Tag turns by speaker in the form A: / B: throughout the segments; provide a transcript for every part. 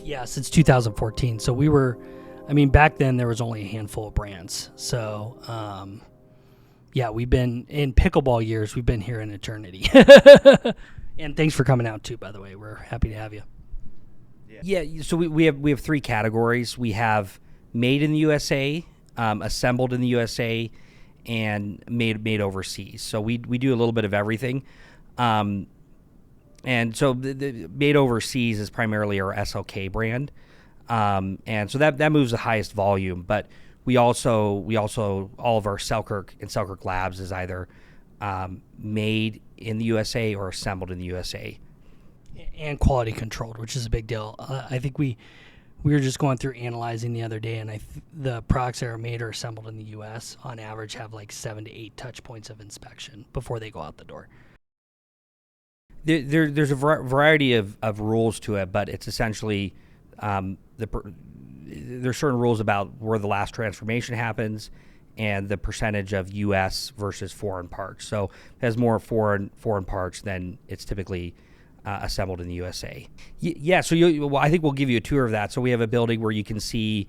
A: Yeah, since 2014. So we were, I mean, back then there was only a handful of brands. So, yeah, we've been in pickleball years. We've been here in eternity. And thanks for coming out too, by the way. We're happy to have you.
B: Yeah. So we have three categories. We have made in the USA, assembled in the USA, and made overseas. So we do a little bit of everything. And so the made overseas is primarily our SLK brand. And so that moves the highest volume, but we also all of our Selkirk and Selkirk Labs is either made in the USA or assembled in the USA.
A: And quality controlled, which is a big deal. I think we were just going through analyzing the other day, and the products that are made or assembled in the U.S. on average have like 7 to 8 touch points of inspection before they go out the door.
B: There's a variety of rules to it, but it's essentially there's certain rules about where the last transformation happens and the percentage of U.S. versus foreign parts. So it has more foreign parts than it's typically assembled in the USA. Yeah, so I think we'll give you a tour of that. So we have a building where you can see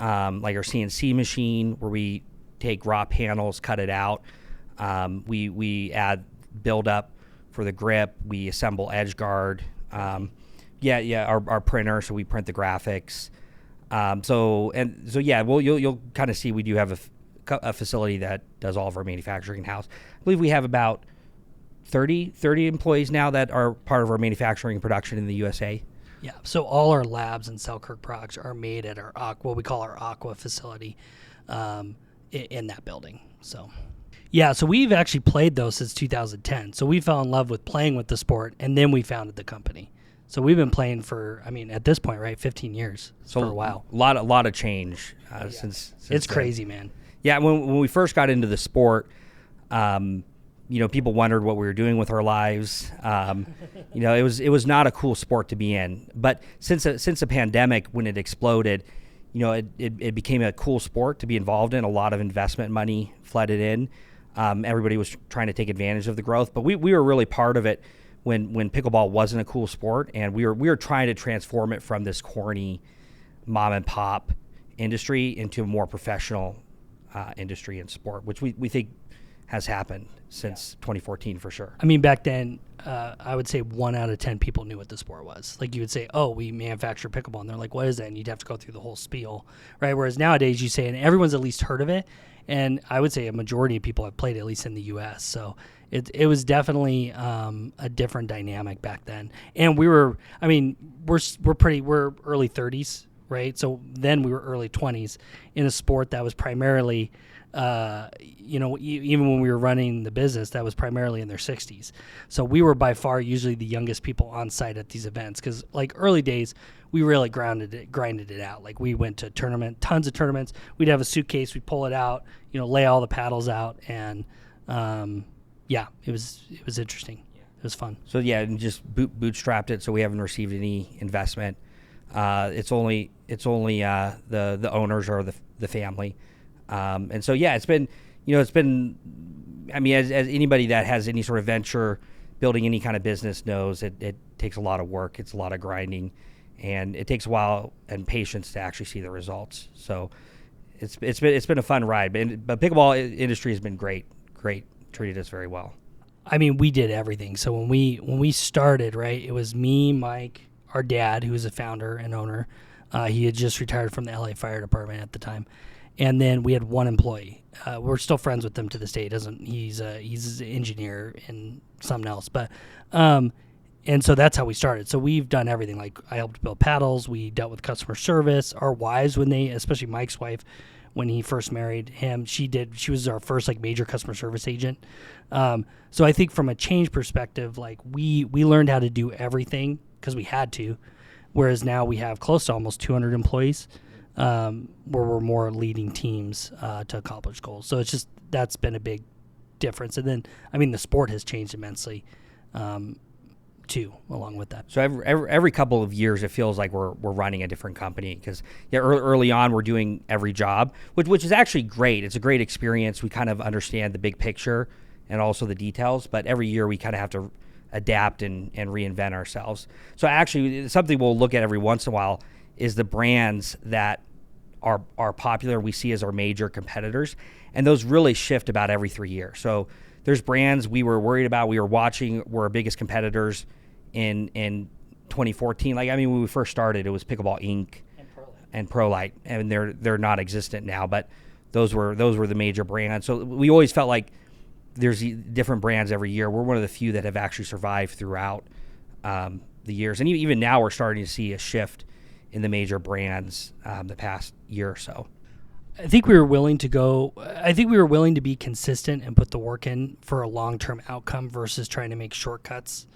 B: like our CNC machine where we take raw panels, cut it out. We add build up for the grip. We assemble edge guard. Our printer, so we print the graphics. You'll kind of see we do have a facility that does all of our manufacturing in-house. I believe we have about 30 employees now that are part of our manufacturing and production in the USA.
A: Yeah, so all our labs and Selkirk products are made at our what we call our Aqua facility in that building. So, yeah, so we've actually played those since 2010. So we fell in love with playing with the sport, and then we founded the company. So we've been playing for, I mean, at this point, right, 15 years. So for a while.
B: A lot of change since
A: it's
B: then.
A: crazy, man.
B: Yeah, when we first got into the sport, people wondered what we were doing with our lives. It was not a cool sport to be in. But since the pandemic, when it exploded, it became a cool sport to be involved in. A lot of investment money flooded in. Everybody was trying to take advantage of the growth, but we were really part of it when pickleball wasn't a cool sport, and we were trying to transform it from this corny mom and pop industry into a more professional industry and sport, which we think has happened since 2014 for sure.
A: I mean, back then, I would say 1 out of 10 people knew what the sport was. Like, you would say, oh, we manufacture pickleball, and they're like, what is that? And you'd have to go through the whole spiel, right? Whereas nowadays you say, and everyone's at least heard of it, and I would say a majority of people have played at least in the U.S., so it was definitely a different dynamic back then. And we're early 30s, right? So then we were early 20s in a sport that was primarily, even when we were running the business, that was primarily in their 60s. So we were by far usually the youngest people on site at these events because, like, early days, we really grinded it out. Like, we went to tons of tournaments. We'd have a suitcase, we'd pull it out, lay all the paddles out, and it was interesting. It was fun.
B: So and just bootstrapped it. So we haven't received any investment. It's only the owners or the family. And so, it's been, I mean, as anybody that has any sort of venture, building any kind of business knows, it takes a lot of work. It's a lot of grinding, and it takes a while and patience to actually see the results. So it's been a fun ride, but pickleball industry has been great, treated us very well.
A: I mean, we did everything. So when we started, right, it was me, Mike, our dad, who was a founder and owner. He had just retired from the LA Fire Department at the time. And then we had one employee. We're still friends with him to this day. He's an engineer and something else. But and so that's how we started. So we've done everything. Like, I helped build paddles. We dealt with customer service. Our wives, especially Mike's wife, when he first married him, she was our first major customer service agent. So I think from a change perspective, we learned how to do everything because we had to. Whereas now we have close to almost 200 employees. Where we're more leading teams to accomplish goals. So that's been a big difference. And then, I mean, the sport has changed immensely too, along with that.
B: So every couple of years, it feels like we're running a different company because early on we're doing every job, which is actually great. It's a great experience. We kind of understand the big picture and also the details. But every year we kind of have to adapt and reinvent ourselves. So actually, something we'll look at every once in a while is the brands that are popular we see as our major competitors, and those really shift about every 3 years. So there's brands we were worried about, we were watching, were our biggest competitors in 2014. Like, I mean, when we first started, it was Pickleball Inc. and ProLite, and they're not existent now, but those were the major brands. So we always felt like there's different brands every year. We're one of the few that have actually survived throughout the years, and even now we're starting to see a shift in the major brands the past year or so.
A: I think we were willing to be consistent and put the work in for a long-term outcome versus trying to make shortcuts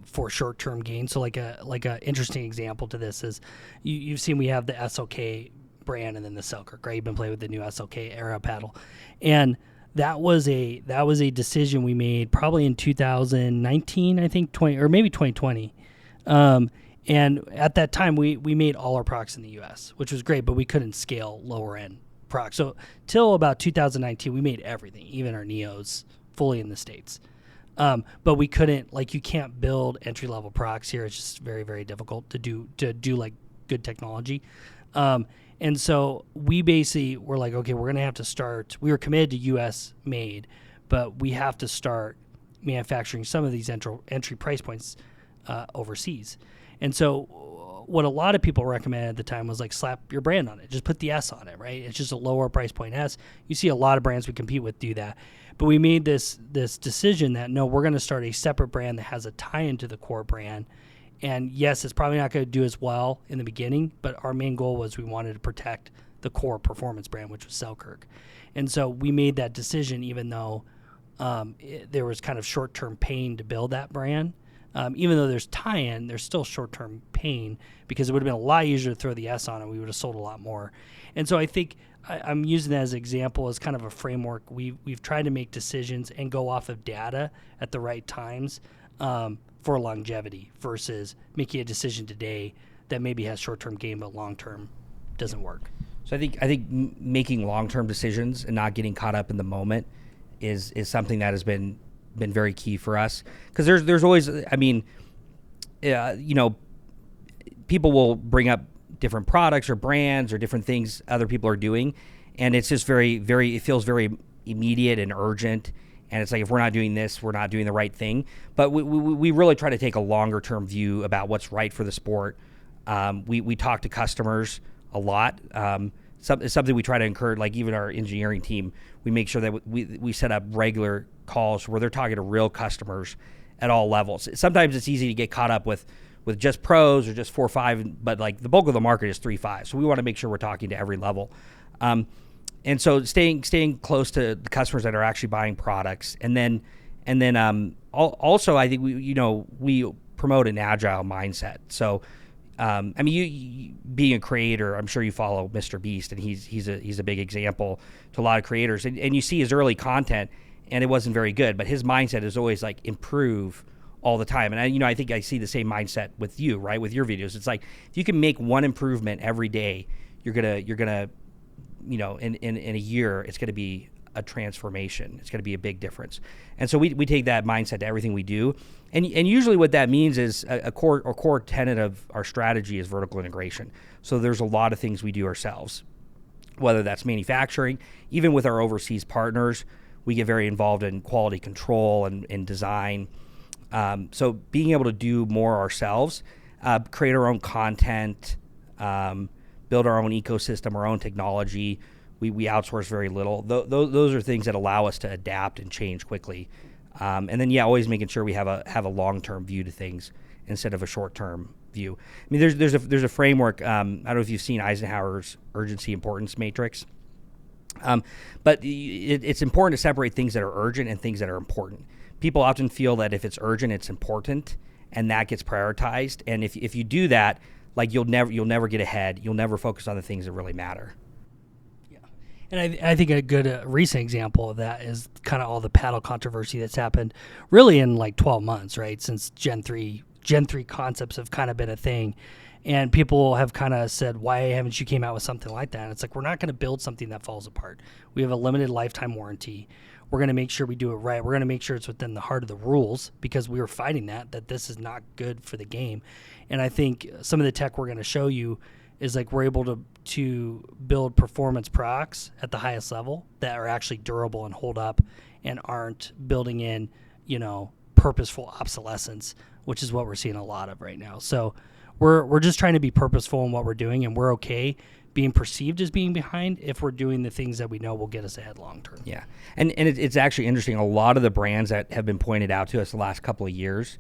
A: for short-term gain. So like a interesting example to this is you've seen we have the SLK brand and then the Selkirk, right? You've been playing with the new SLK Era paddle, and that was a decision we made probably in 2019, I think, 20 or maybe 2020. And at that time, we made all our products in the U.S., which was great, but we couldn't scale lower-end products. So till about 2019, we made everything, even our Neos, fully in the States. But we couldn't, like, you can't build entry-level products here. It's just very, very difficult to do like good technology. And so we basically were like, okay, we're going to have to start. We were committed to U.S. made, but we have to start manufacturing some of these entry price points overseas. And so what a lot of people recommended at the time was like slap your brand on it. Just put the S on it, right? It's just a lower price point S. You see a lot of brands we compete with do that. But we made this decision that, no, we're going to start a separate brand that has a tie-in to the core brand. And yes, it's probably not going to do as well in the beginning, but our main goal was we wanted to protect the core performance brand, which was Selkirk. And so we made that decision even though there was kind of short-term pain to build that brand. Even though there's tie-in, there's still short-term pain because it would have been a lot easier to throw the S on it. We would have sold a lot more. And so I think I'm using that as an example, as kind of a framework. We've tried to make decisions and go off of data at the right times for longevity versus making a decision today that maybe has short-term gain but long-term doesn't work.
B: So I think making long-term decisions and not getting caught up in the moment is something that has been very key for us, because there's always, I mean, people will bring up different products or brands or different things other people are doing, and it's just it feels very immediate and urgent, and it's like, if we're not doing this, we're not doing the right thing. But we really try to take a longer term view about what's right for the sport. We talk to customers a lot. It's something we try to encourage, like even our engineering team, we make sure that we set up regular calls where they're talking to real customers at all levels. Sometimes it's easy to get caught up with just pros or just 4-5, but like the bulk of the market is 3-5. So we want to make sure we're talking to every level. And so staying close to the customers that are actually buying products. And then also I think we promote an agile mindset. So I mean, you being a creator, I'm sure you follow Mr. Beast, and he's a big example to a lot of creators. And you see his early content, and it wasn't very good, but his mindset is always like improve all the time. And I think I see the same mindset with you, right? With your videos, it's like if you can make one improvement every day, you're gonna in a year, it's gonna be a transformation. It's gonna be a big difference. And so we take that mindset to everything we do. And usually what that means is a core tenet of our strategy is vertical integration. So there's a lot of things we do ourselves, whether that's manufacturing, even with our overseas partners, we get very involved in quality control and design. So being able to do more ourselves, create our own content, build our own ecosystem, our own technology, we outsource very little. Those are things that allow us to adapt and change quickly. And then, always making sure we have a long-term view to things instead of a short-term view. I mean, there's a framework. I don't know if you've seen Eisenhower's urgency importance matrix. But it's important to separate things that are urgent and things that are important. People often feel that if it's urgent, it's important, and that gets prioritized. And if you do that, like you'll never get ahead. You'll never focus on the things that really matter.
A: And I think a good recent example of that is kind of all the paddle controversy that's happened really in like 12 months, right? Since Gen 3 concepts have kind of been a thing. And people have kind of said, why haven't you came out with something like that? And it's like, we're not going to build something that falls apart. We have a limited lifetime warranty. We're going to make sure we do it right. We're going to make sure it's within the heart of the rules, because we were fighting that this is not good for the game. And I think some of the tech we're going to show you is like we're able to build performance products at the highest level that are actually durable and hold up and aren't building in, purposeful obsolescence, which is what we're seeing a lot of right now. So we're just trying to be purposeful in what we're doing, and we're okay being perceived as being behind if we're doing the things that we know will get us ahead long term.
B: Yeah, and it's actually interesting. A lot of the brands that have been pointed out to us the last couple of years,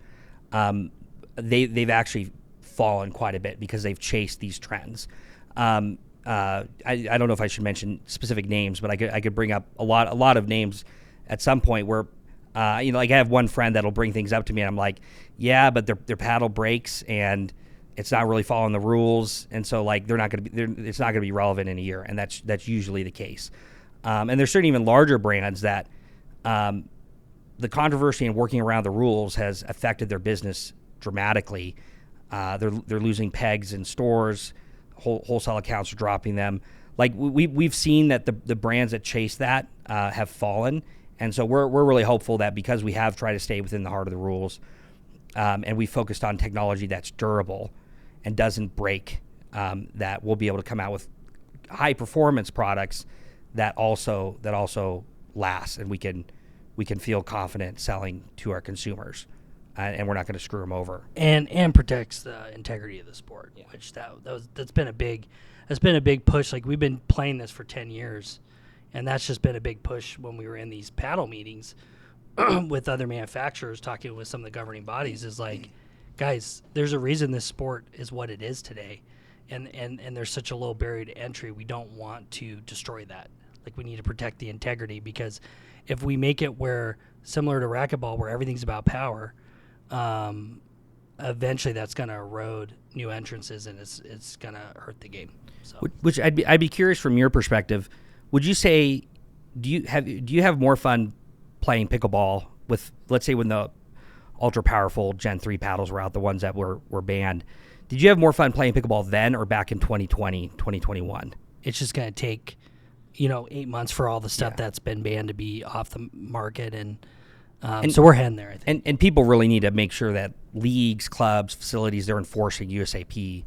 B: they've actually fallen quite a bit because they've chased these trends. I don't know if I should mention specific names, but I could bring up a lot of names at some point where, like I have one friend that'll bring things up to me, and I'm like, yeah, but their paddle breaks and it's not really following the rules, and so like it's not going to be relevant in a year, and that's usually the case. And there's certain even larger brands that the controversy and working around the rules has affected their business dramatically. They're losing pegs in stores, wholesale accounts are dropping them. Like we've seen that the brands that chase that have fallen, and so we're really hopeful that because we have tried to stay within the heart of the rules, and we focused on technology that's durable and doesn't break, that we'll be able to come out with high performance products that also last, and we can feel confident selling to our consumers, and we're not going to screw them over.
A: And protects the integrity of the sport, which that's been a big push. Like we've been playing this for 10 years, and that's just been a big push when we were in these paddle meetings with other manufacturers, talking with some of the governing bodies, is like, guys, there's a reason this sport is what it is today, and there's such a low barrier to entry. We don't want to destroy that. Like we need to protect the integrity, because if we make it where, similar to racquetball, where everything's about power, eventually that's going to erode new entrances, and it's going to hurt the game. So.
B: Which I'd be curious from your perspective. Would you say, do you have more fun playing pickleball with, let's say, when the ultra powerful Gen 3 paddles were out, the ones that were banned? Did you have more fun playing pickleball then or back in 2020, 2021?
A: It's just going to take, 8 months for all the stuff that's been banned to be off the market, and so we're heading there, I think.
B: And people really need to make sure that leagues, clubs, facilities, they're enforcing USAP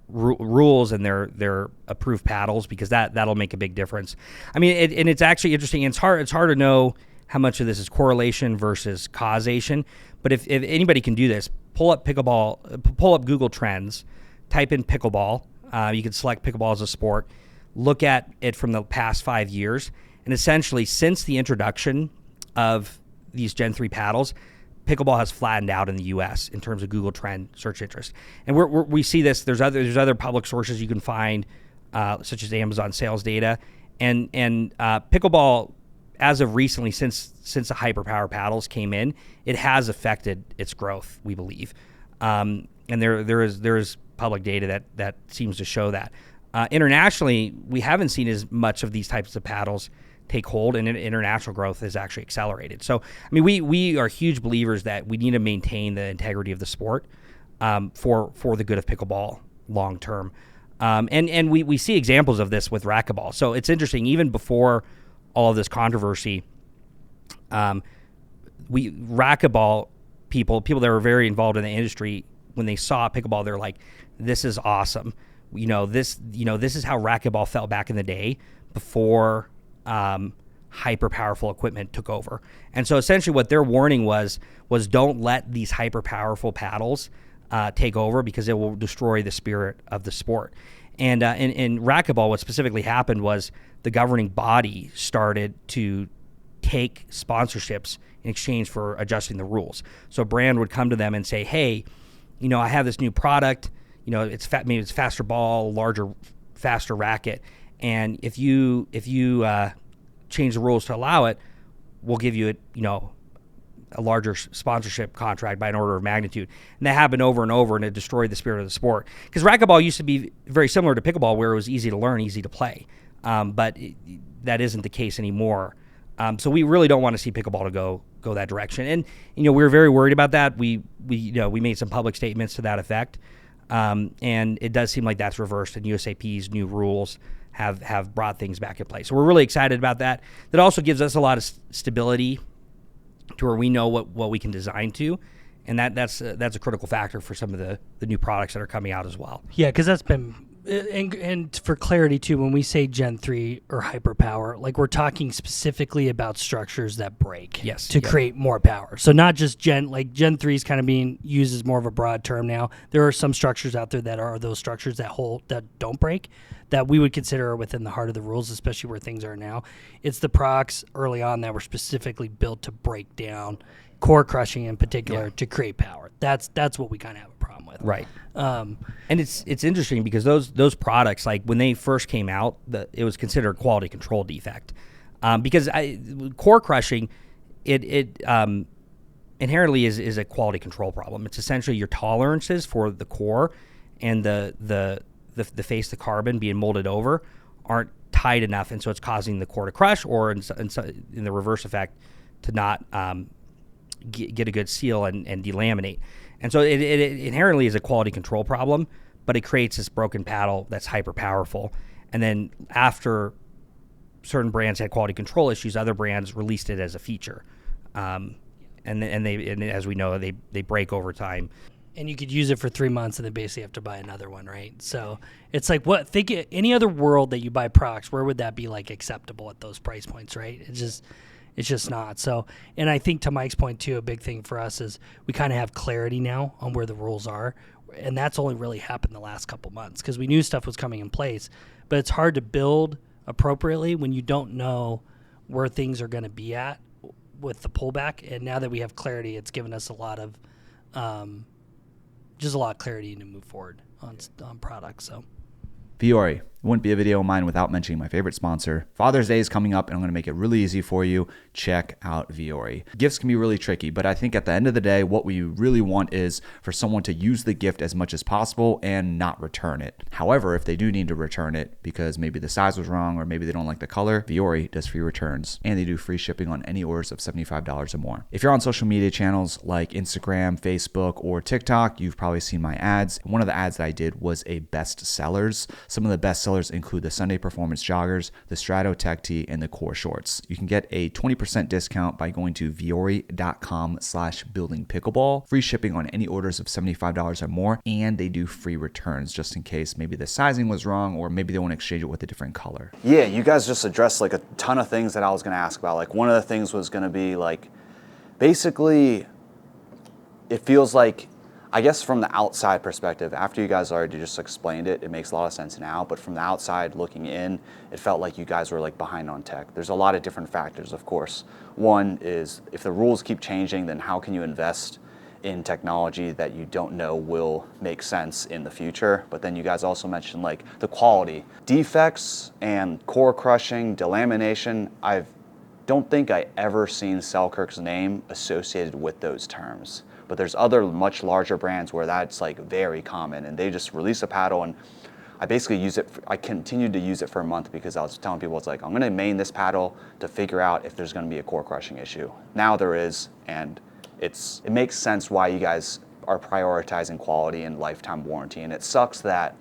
B: rules and their approved paddles, because that'll make a big difference. I mean, and it's actually interesting. It's hard to know how much of this is correlation versus causation. But if anybody can do this, pull up Google Trends, type in pickleball. You can select pickleball as a sport, look at it from the past 5 years, and essentially since the introduction of these Gen 3 paddles, pickleball has flattened out in the U.S. in terms of Google Trend search interest. And we see this. There's other public sources you can find, such as Amazon sales data, and pickleball, as of recently, since the hyperpower paddles came in, it has affected its growth, we believe. And there is public data that seems to show that. Internationally, we haven't seen as much of these types of paddles take hold, and international growth has actually accelerated. So, I mean, we are huge believers that we need to maintain the integrity of the sport for the good of pickleball long term. And we see examples of this with racquetball. So it's interesting, even before all of this controversy, racquetball people that were very involved in the industry, when they saw pickleball, they're like, this is awesome. This is how racquetball felt back in the day before hyper powerful equipment took over. And so essentially what their warning was don't let these hyper powerful paddles take over, because it will destroy the spirit of the sport. And in racquetball, what specifically happened was the governing body started to take sponsorships in exchange for adjusting the rules. So a brand would come to them and say, hey, I have this new product, maybe it's faster ball, larger, faster racket, and if you change the rules to allow it, we'll give you a larger sponsorship contract by an order of magnitude. And that happened over and over, and it destroyed the spirit of the sport. Because racquetball used to be very similar to pickleball, where it was easy to learn, easy to play. But that isn't the case anymore. So we really don't want to see pickleball to go that direction. And we were very worried about that. We made some public statements to that effect. And it does seem like that's reversed in USAP's new rules have brought things back in place. So we're really excited about that. That also gives us a lot of stability to where we know what we can design to. And that's a critical factor for some of the new products that are coming out as well.
A: Yeah, because that's been, and for clarity too, when we say Gen 3 or hyperpower, like we're talking specifically about structures that break to create more power. So not just Gen 3 is kind of being used as more of a broad term now. There are some structures out there that are those structures that don't break, that we would consider within the heart of the rules, especially where things are now. It's the products early on that were specifically built to break down core crushing in particular to create power. That's what we kind of have a problem with.
B: Right. And it's interesting because those products, like when they first came out, it was considered a quality control defect. Because core crushing, it inherently is a quality control problem. It's essentially your tolerances for the core and the face, the carbon being molded over, aren't tight enough, and so it's causing the core to crush, or in the reverse effect, to not get a good seal and delaminate. And so it inherently is a quality control problem, but it creates this broken paddle that's hyper powerful. And then after certain brands had quality control issues, other brands released it as a feature. And as we know, they break over time.
A: And you could use it for 3 months and then basically have to buy another one, right? So it's like, think any other world that you buy products, where would that be like acceptable at those price points, right? It's just not. So, and I think to Mike's point too, a big thing for us is we kind of have clarity now on where the rules are. And that's only really happened the last couple months because we knew stuff was coming in place, but it's hard to build appropriately when you don't know where things are going to be at with the pullback. And now that we have clarity, it's given us a lot of clarity to move forward on products. So
C: Fiore, wouldn't be a video of mine without mentioning my favorite sponsor. Father's Day is coming up, and I'm going to make it really easy for you. Check out Fiore. Gifts can be really tricky, but I think at the end of the day, what we really want is for someone to use the gift as much as possible and not return it. However, if they do need to return it because maybe the size was wrong or maybe they don't like the color, Fiore does free returns, and they do free shipping on any orders of $75 or more. If you're on social media channels like Instagram, Facebook, or TikTok, you've probably seen my ads. One of the ads that I did was a best sellers. Some of the best sellers include the Sunday Performance Joggers, the Strato Tech Tee, and the Core Shorts. You can get a 20% discount by going to viore.com/buildingpickleball. Free shipping on any orders of $75 or more, and they do free returns just in case maybe the sizing was wrong or maybe they want to exchange it with a different color.
D: Yeah, you guys just addressed like a ton of things that I was going to ask about. Like one of the things was going to be like, basically, it feels like, I guess from the outside perspective, after you guys already just explained it, it makes a lot of sense now, but from the outside looking in, it felt like you guys were like behind on tech. There's a lot of different factors, of course. One is if the rules keep changing, then how can you invest in technology that you don't know will make sense in the future? But then you guys also mentioned like the quality. Defects and core crushing, delamination, I don't think I ever seen Selkirk's name associated with those terms. But there's other much larger brands where that's like very common, and they just release a paddle, and I basically use it. I continued to use it for a month because I was telling people, it's like, I'm going to main this paddle to figure out if there's going to be a core crushing issue. Now there is, and it makes sense why you guys are prioritizing quality and lifetime warranty. And it sucks that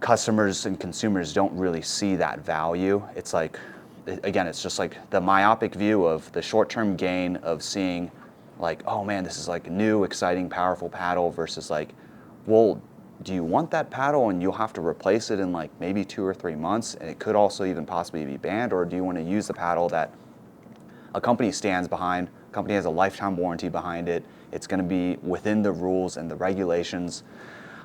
D: customers and consumers don't really see that value. It's like, again, it's just like the myopic view of the short-term gain of seeing like, oh man, this is like a new, exciting, powerful paddle versus like, well, do you want that paddle and you'll have to replace it in like maybe 2 or 3 months, and it could also even possibly be banned, or do you want to use the paddle that a company stands behind, a company has a lifetime warranty behind it, it's going to be within the rules and the regulations.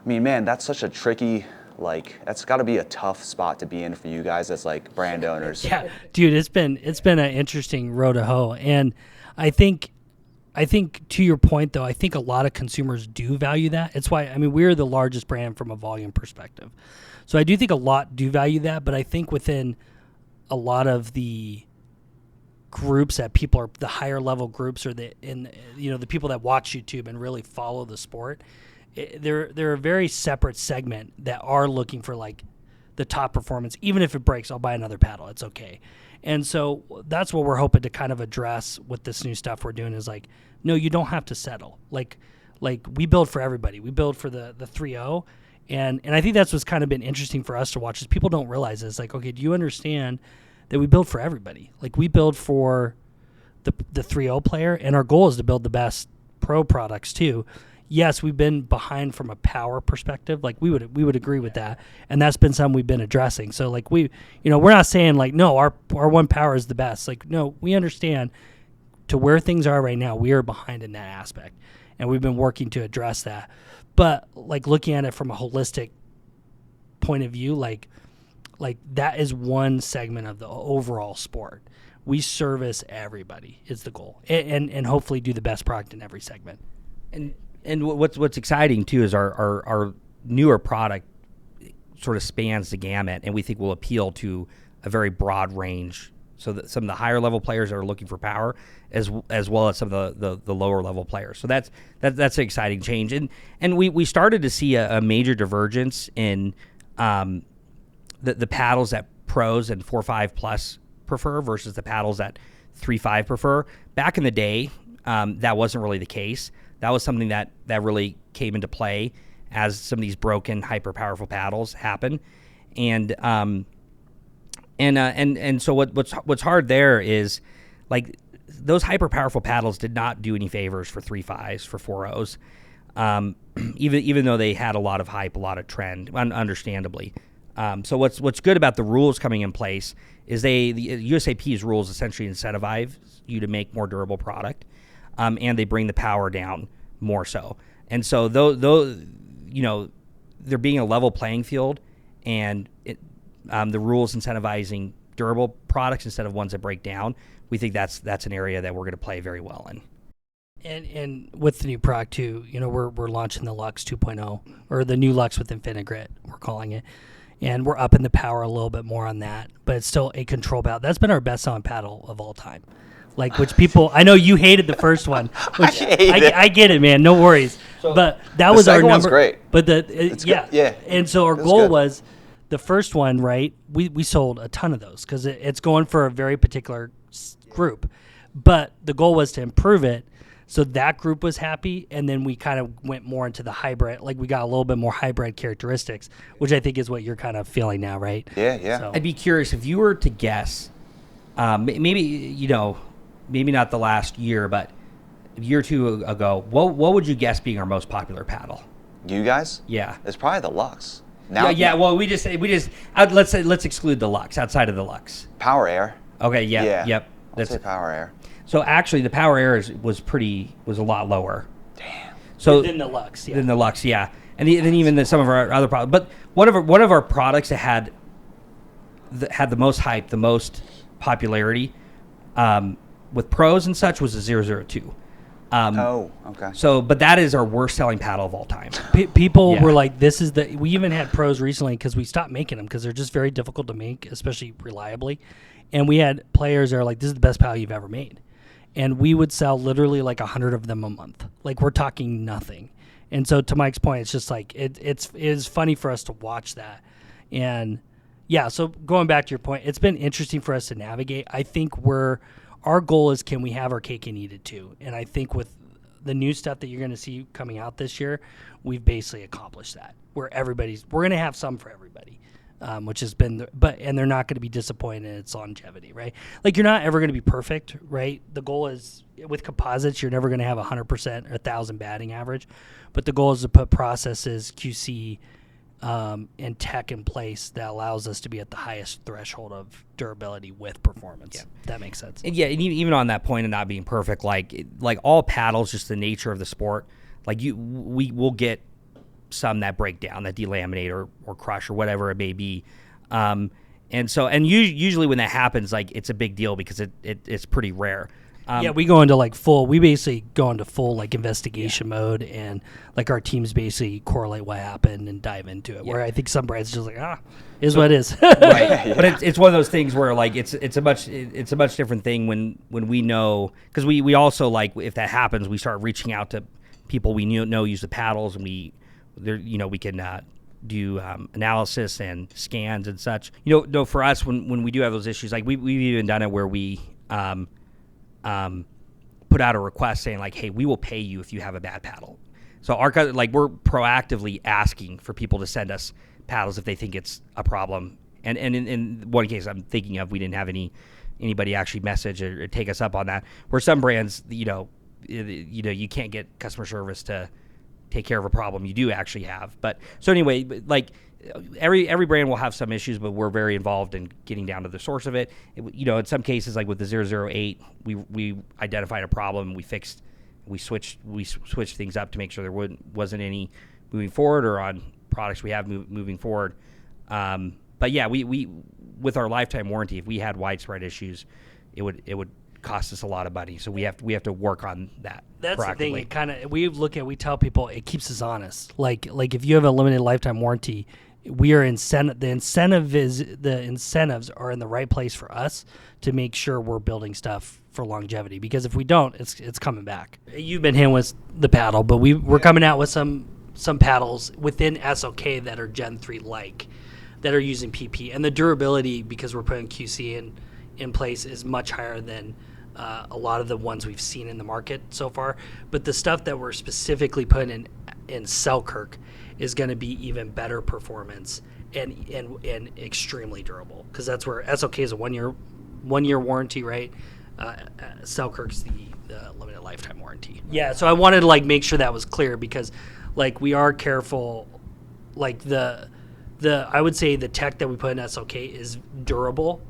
D: I mean, man, that's such a tricky, like, that's got to be a tough spot to be in for you guys as like brand owners.
A: Yeah, dude, it's been an interesting road to hoe, and I think to your point, though, I think a lot of consumers do value that. It's why, I mean, we're the largest brand from a volume perspective. So I do think a lot do value that, but I think within a lot of the groups that people are, the higher level groups, or the people that watch YouTube and really follow the sport, they're a very separate segment that are looking for like the top performance. Even if it breaks, I'll buy another paddle. It's okay. And so that's what we're hoping to kind of address with this new stuff we're doing is like, no, you don't have to settle. Like we build for everybody. We build for the 3.0, And I think that's what's kind of been interesting for us to watch is people don't realize it's like, okay, do you understand that we build for everybody? Like we build for the 3.0 player, and our goal is to build the best pro products too. Yes, we've been behind from a power perspective. Like we would agree with that, and that's been something we've been addressing. So like we're not saying like no, our one power is the best. Like no, we understand to where things are right now, we are behind in that aspect, and we've been working to address that. But like looking at it from a holistic point of view, like that is one segment of the overall sport. We service everybody is the goal, and hopefully do the best product in every segment.
B: And what's exciting too is our newer product sort of spans the gamut, and we think will appeal to a very broad range. So that some of the higher level players are looking for power, as well as some of the lower level players. So that's an exciting change, and we started to see a major divergence in the paddles that pros and 4.5 plus prefer versus the paddles that 3.5 prefer. Back in the day, that wasn't really the case. That was something that really came into play as some of these broken, hyper powerful paddles happen, and so what's hard there is like those hyper powerful paddles did not do any favors for 3.5s, for 4.0s, even though they had a lot of hype, a lot of trend, understandably. So what's good about the rules coming in place is the USAP's rules essentially incentivize you to make more durable product. And they bring the power down more so. And so though there being a level playing field, and the rules incentivizing durable products instead of ones that break down, we think that's an area that we're going to play very well in.
A: And with the new product too, we're launching the Lux 2.0, or the new Lux with Infinigrit, we're calling it. And we're upping the power a little bit more on that, but it's still a control paddle. That's been our best selling paddle of all time. Like, which people, I know you hated the first one, which I get it, man. No worries. But that was our number.
D: The second one's great.
A: But
D: yeah.
A: And so our goal was the first one, right? We sold a ton of those because it's going for a very particular group. But the goal was to improve it so that group was happy, and then we kind of went more into the hybrid. Like we got a little bit more hybrid characteristics, which I think is what you're kind of feeling now, right?
D: Yeah.
A: So.
B: I'd be curious if you were to guess, maybe not the last year, but a year or two ago, what would you guess being our most popular paddle?
D: You guys?
B: Yeah.
D: It's probably the Lux.
B: Now, yeah. Well, let's exclude the Lux. Outside of the Lux,
D: Power Air.
B: Okay. Yeah.
D: Yeah.
B: Yep.
D: I'll say Power Air.
B: So actually, the Power Air was a lot lower.
D: Damn.
B: So
A: Than the Lux, yeah.
B: Than the Lux, yeah. And then even some of our other products, but one of our products that had the most hype, the most popularity, with pros and such, was the 002.
D: Okay.
B: So, but that is our worst selling paddle of all time.
A: People were like, "This is the." We even had pros recently because we stopped making them because they're just very difficult to make, especially reliably. And we had players that are like, "This is the best paddle you've ever made," and we would sell literally like 100 of them a month. Like we're talking nothing. And so, to Mike's point, it's just like it's funny for us to watch that, and yeah. So going back to your point, it's been interesting for us to navigate. I think our goal is, can we have our cake and eat it too? And I think with the new stuff that you're going to see coming out this year, we've basically accomplished that. We're going to have some for everybody, which has been, and they're not going to be disappointed in its longevity, right? Like you're not ever going to be perfect, right? The goal is with composites, you're never going to have 100% or 1,000 batting average, but the goal is to put processes, QC, and tech in place that allows us to be at the highest threshold of durability with performance. Yeah. That makes sense.
B: And even on that point of not being perfect, like all paddles, just the nature of the sport, like we will get some that break down, that delaminate or crush or whatever it may be. And usually when that happens, like it's a big deal because it's pretty rare.
A: We go into we basically go into full like investigation mode, and like our teams basically correlate what happened and dive into it. Where I think some brands just like is what it is.
B: Right. But it's one of those things where like it's a much different thing when we know, because we also, like, if that happens, we start reaching out to people we know use the paddles, and we can do analysis and scans and such. For us, when we do have those issues, like we've even done it where we put out a request saying like, hey, we will pay you if you have a bad paddle. So like we're proactively asking for people to send us paddles if they think it's a problem. And in one case I'm thinking of, we didn't have anybody actually message or take us up on that. Where some brands, you can't get customer service to take care of a problem you do actually have. But so anyway, like every brand will have some issues, but we're very involved in getting down to the source of it. In some cases, like with the 008, we identified a problem, we switched things up to make sure there wasn't any moving forward, or on products we have moving forward. But yeah, we with our lifetime warranty, if we had widespread issues, it would cost us a lot of money. So we have to work on that.
A: That's
B: proactively.
A: the thing. We tell people it keeps us honest. Like if you have a limited lifetime warranty, we are the incentives are in the right place for us to make sure we're building stuff for longevity. Because if we don't, it's coming back. You've been hitting with the paddle, but we're coming out with some paddles within SOK that are Gen 3 like, that are using PP, and the durability, because we're putting QC in place, is much higher than a lot of the ones we've seen in the market so far. But the stuff that we're specifically putting in Selkirk is going to be even better performance and extremely durable, because that's where SOK is a one year warranty, right? Selkirk's the limited lifetime warranty. Yeah, so I wanted to make sure that was clear, because we are careful. I would say the tech that we put in SOK is durable,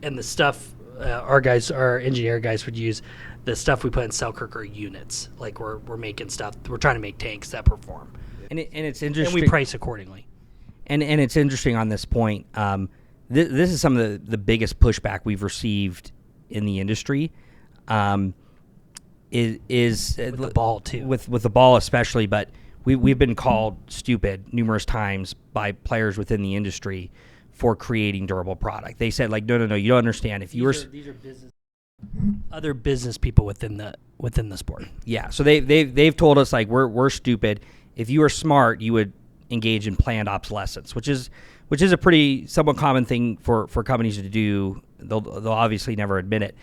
A: and the stuff our engineer guys would use, the stuff we put in Selkirk are units. We're making stuff. We're trying to make tanks that perform.
B: And it's interesting.
A: And we price accordingly.
B: And it's interesting on this point. This is some of the biggest pushback we've received in the industry. Is
A: with the ball too.
B: With the ball especially, but we've been called stupid numerous times by players within the industry for creating durable product. They said no, you don't understand. If these are
A: other business people within the sport.
B: Yeah, so they've told us we're stupid. If you were smart, you would engage in planned obsolescence, which is a pretty somewhat common thing for companies to do. They'll obviously never admit it.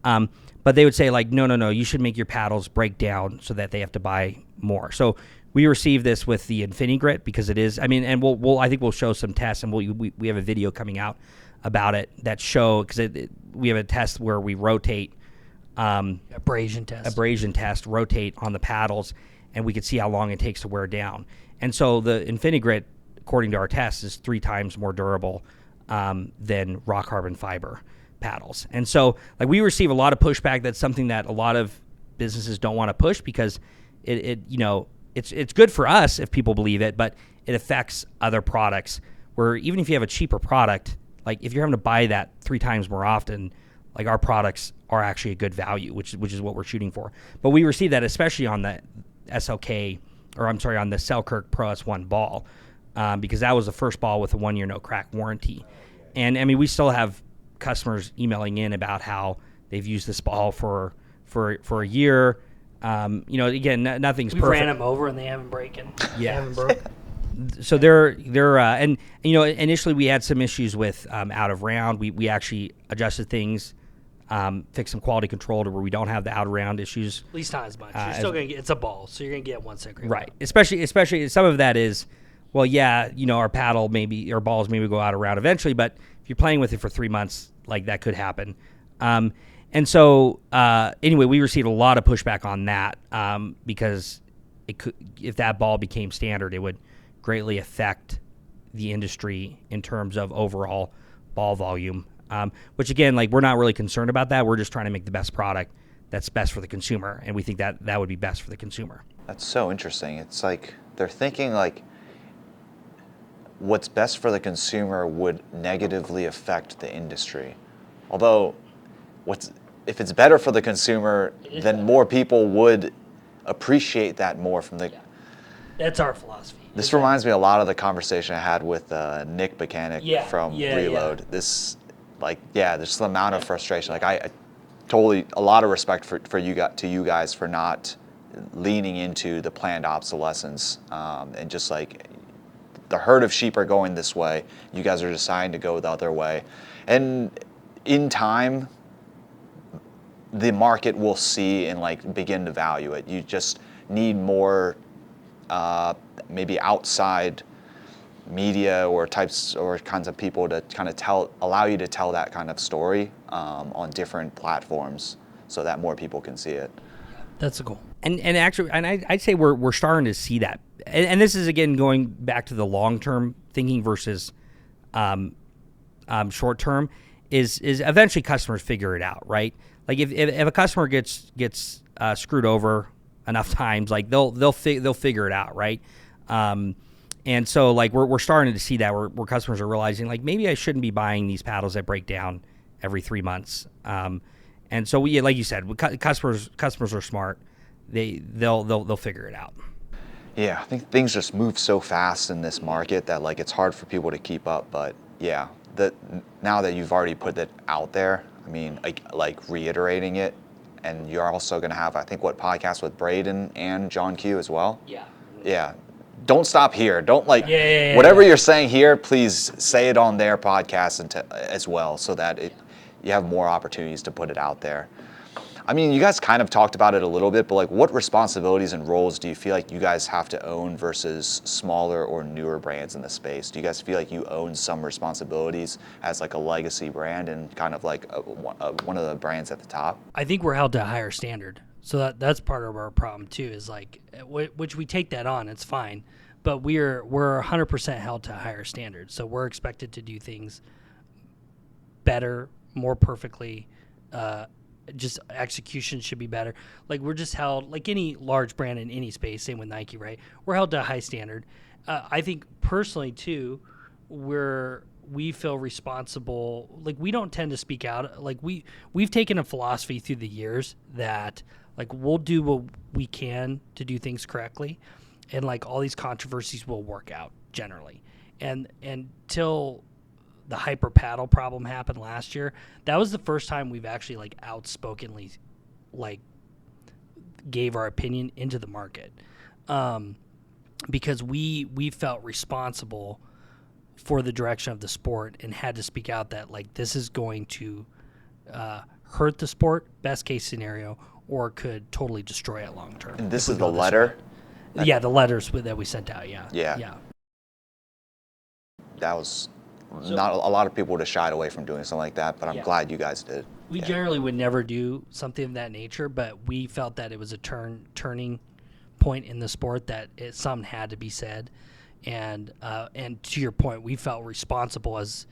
B: But they would say no, you should make your paddles break down so that they have to buy more. So we received this with the InfiniGrit, because it is. I mean, and I think we'll show some tests, and we have a video coming out about it that show, because we have a test where we rotate
A: abrasion test,
B: rotate on the paddles, and we could see how long it takes to wear down. And so the InfiniGrit, according to our test, is 3 times more durable than raw carbon fiber paddles. And so we receive a lot of pushback. That's something that a lot of businesses don't want to push, because it's good for us if people believe it, but it affects other products, where even if you have a cheaper product, if you're having to buy that 3 times more often, our products are actually a good value, which is what we're shooting for. But we receive that especially on the on the Selkirk Pro S1 ball, because that was the first ball with a 1 year no crack warranty. And I mean, we still have customers emailing in about how they've used this ball for a year. Again, nothing's
A: we
B: perfect.
A: We ran them over and they haven't broken.
B: Yeah.
A: They haven't broke.
B: So they're initially we had some issues with out of round. We actually adjusted things, fixed some quality control to where we don't have the out of round issues.
A: At least not as much. You're still gonna get, it's a ball, so you're gonna get 1 second.
B: Right. Especially some of that is, our paddle our balls maybe go out of round eventually, but if you're playing with it for 3 months, that could happen. And so, anyway, we received a lot of pushback on that, because if that ball became standard, it would greatly affect the industry in terms of overall ball volume. Which again, we're not really concerned about that. We're just trying to make the best product that's best for the consumer, and we think that would be best for the consumer.
D: That's so interesting. It's they're thinking what's best for the consumer would negatively affect the industry. Although, if it's better for the consumer, then more people would appreciate that more from the.
A: Yeah. That's our philosophy.
D: This reminds me a lot of the conversation I had with Nick Mechanic from Reload. This, there's the amount of frustration. I totally, a lot of respect for you guys for not leaning into the planned obsolescence, and just the herd of sheep are going this way. You guys are deciding to go the other way, and in time, the market will see and begin to value it. You just need more maybe outside media or types or kinds of people to kind of allow you to tell that kind of story on different platforms so that more people can see it.
A: That's a goal.
B: And actually, and I'd say we're starting to see that. And this is, again, going back to the long-term thinking versus short-term, is eventually customers figure it out, right? Like if a customer gets screwed over enough times, like they'll figure it out, right? And so like we're starting to see that where customers are realizing, like, maybe I shouldn't be buying these paddles that break down every 3 months. And so we, like you said, customers are smart. They'll figure it out.
D: Yeah, I think things just move so fast in this market that like it's hard for people to keep up. But yeah, now that you've already put it out there, I mean, like reiterating it, and you're also going to have, I think, podcast with Braden and John Q as well. Yeah. Don't stop here. Don't whatever you're saying here, please say it on their podcast as well, so that you have more opportunities to put it out there. I mean, you guys kind of talked about it a little bit, but like, what responsibilities and roles do you feel like you guys have to own versus smaller or newer brands in the space? Do you guys feel like you own some responsibilities as like a legacy brand and kind of like one of the brands at the top?
A: I think we're held to a higher standard. So that's part of our problem too, is like, which we take that on, it's fine, but we're 100% held to a higher standard. So we're expected to do things better, more perfectly, just execution should be better. Like, we're just held, like any large brand in any space, same with Nike, right? We're held to a high standard. I think personally too, we feel responsible. Like, we don't tend to speak out. Like, we've taken a philosophy through the years that like we'll do what we can to do things correctly, and like all these controversies will work out generally. And until the hyper paddle problem happened last year, that was the first time we've actually like outspokenly like gave our opinion into the market, because we felt responsible for the direction of the sport and had to speak out that like this is going to hurt the sport, best case scenario, or could totally destroy it long term.
D: And this is the letter?
A: Yeah, the letters that we sent out, yeah.
D: That was not a lot of people would have shied away from doing something like that, but I'm glad you guys did.
A: We generally would never do something of that nature, but we felt that it was a turning point in the sport, that something had to be said, and to your point, we felt responsible as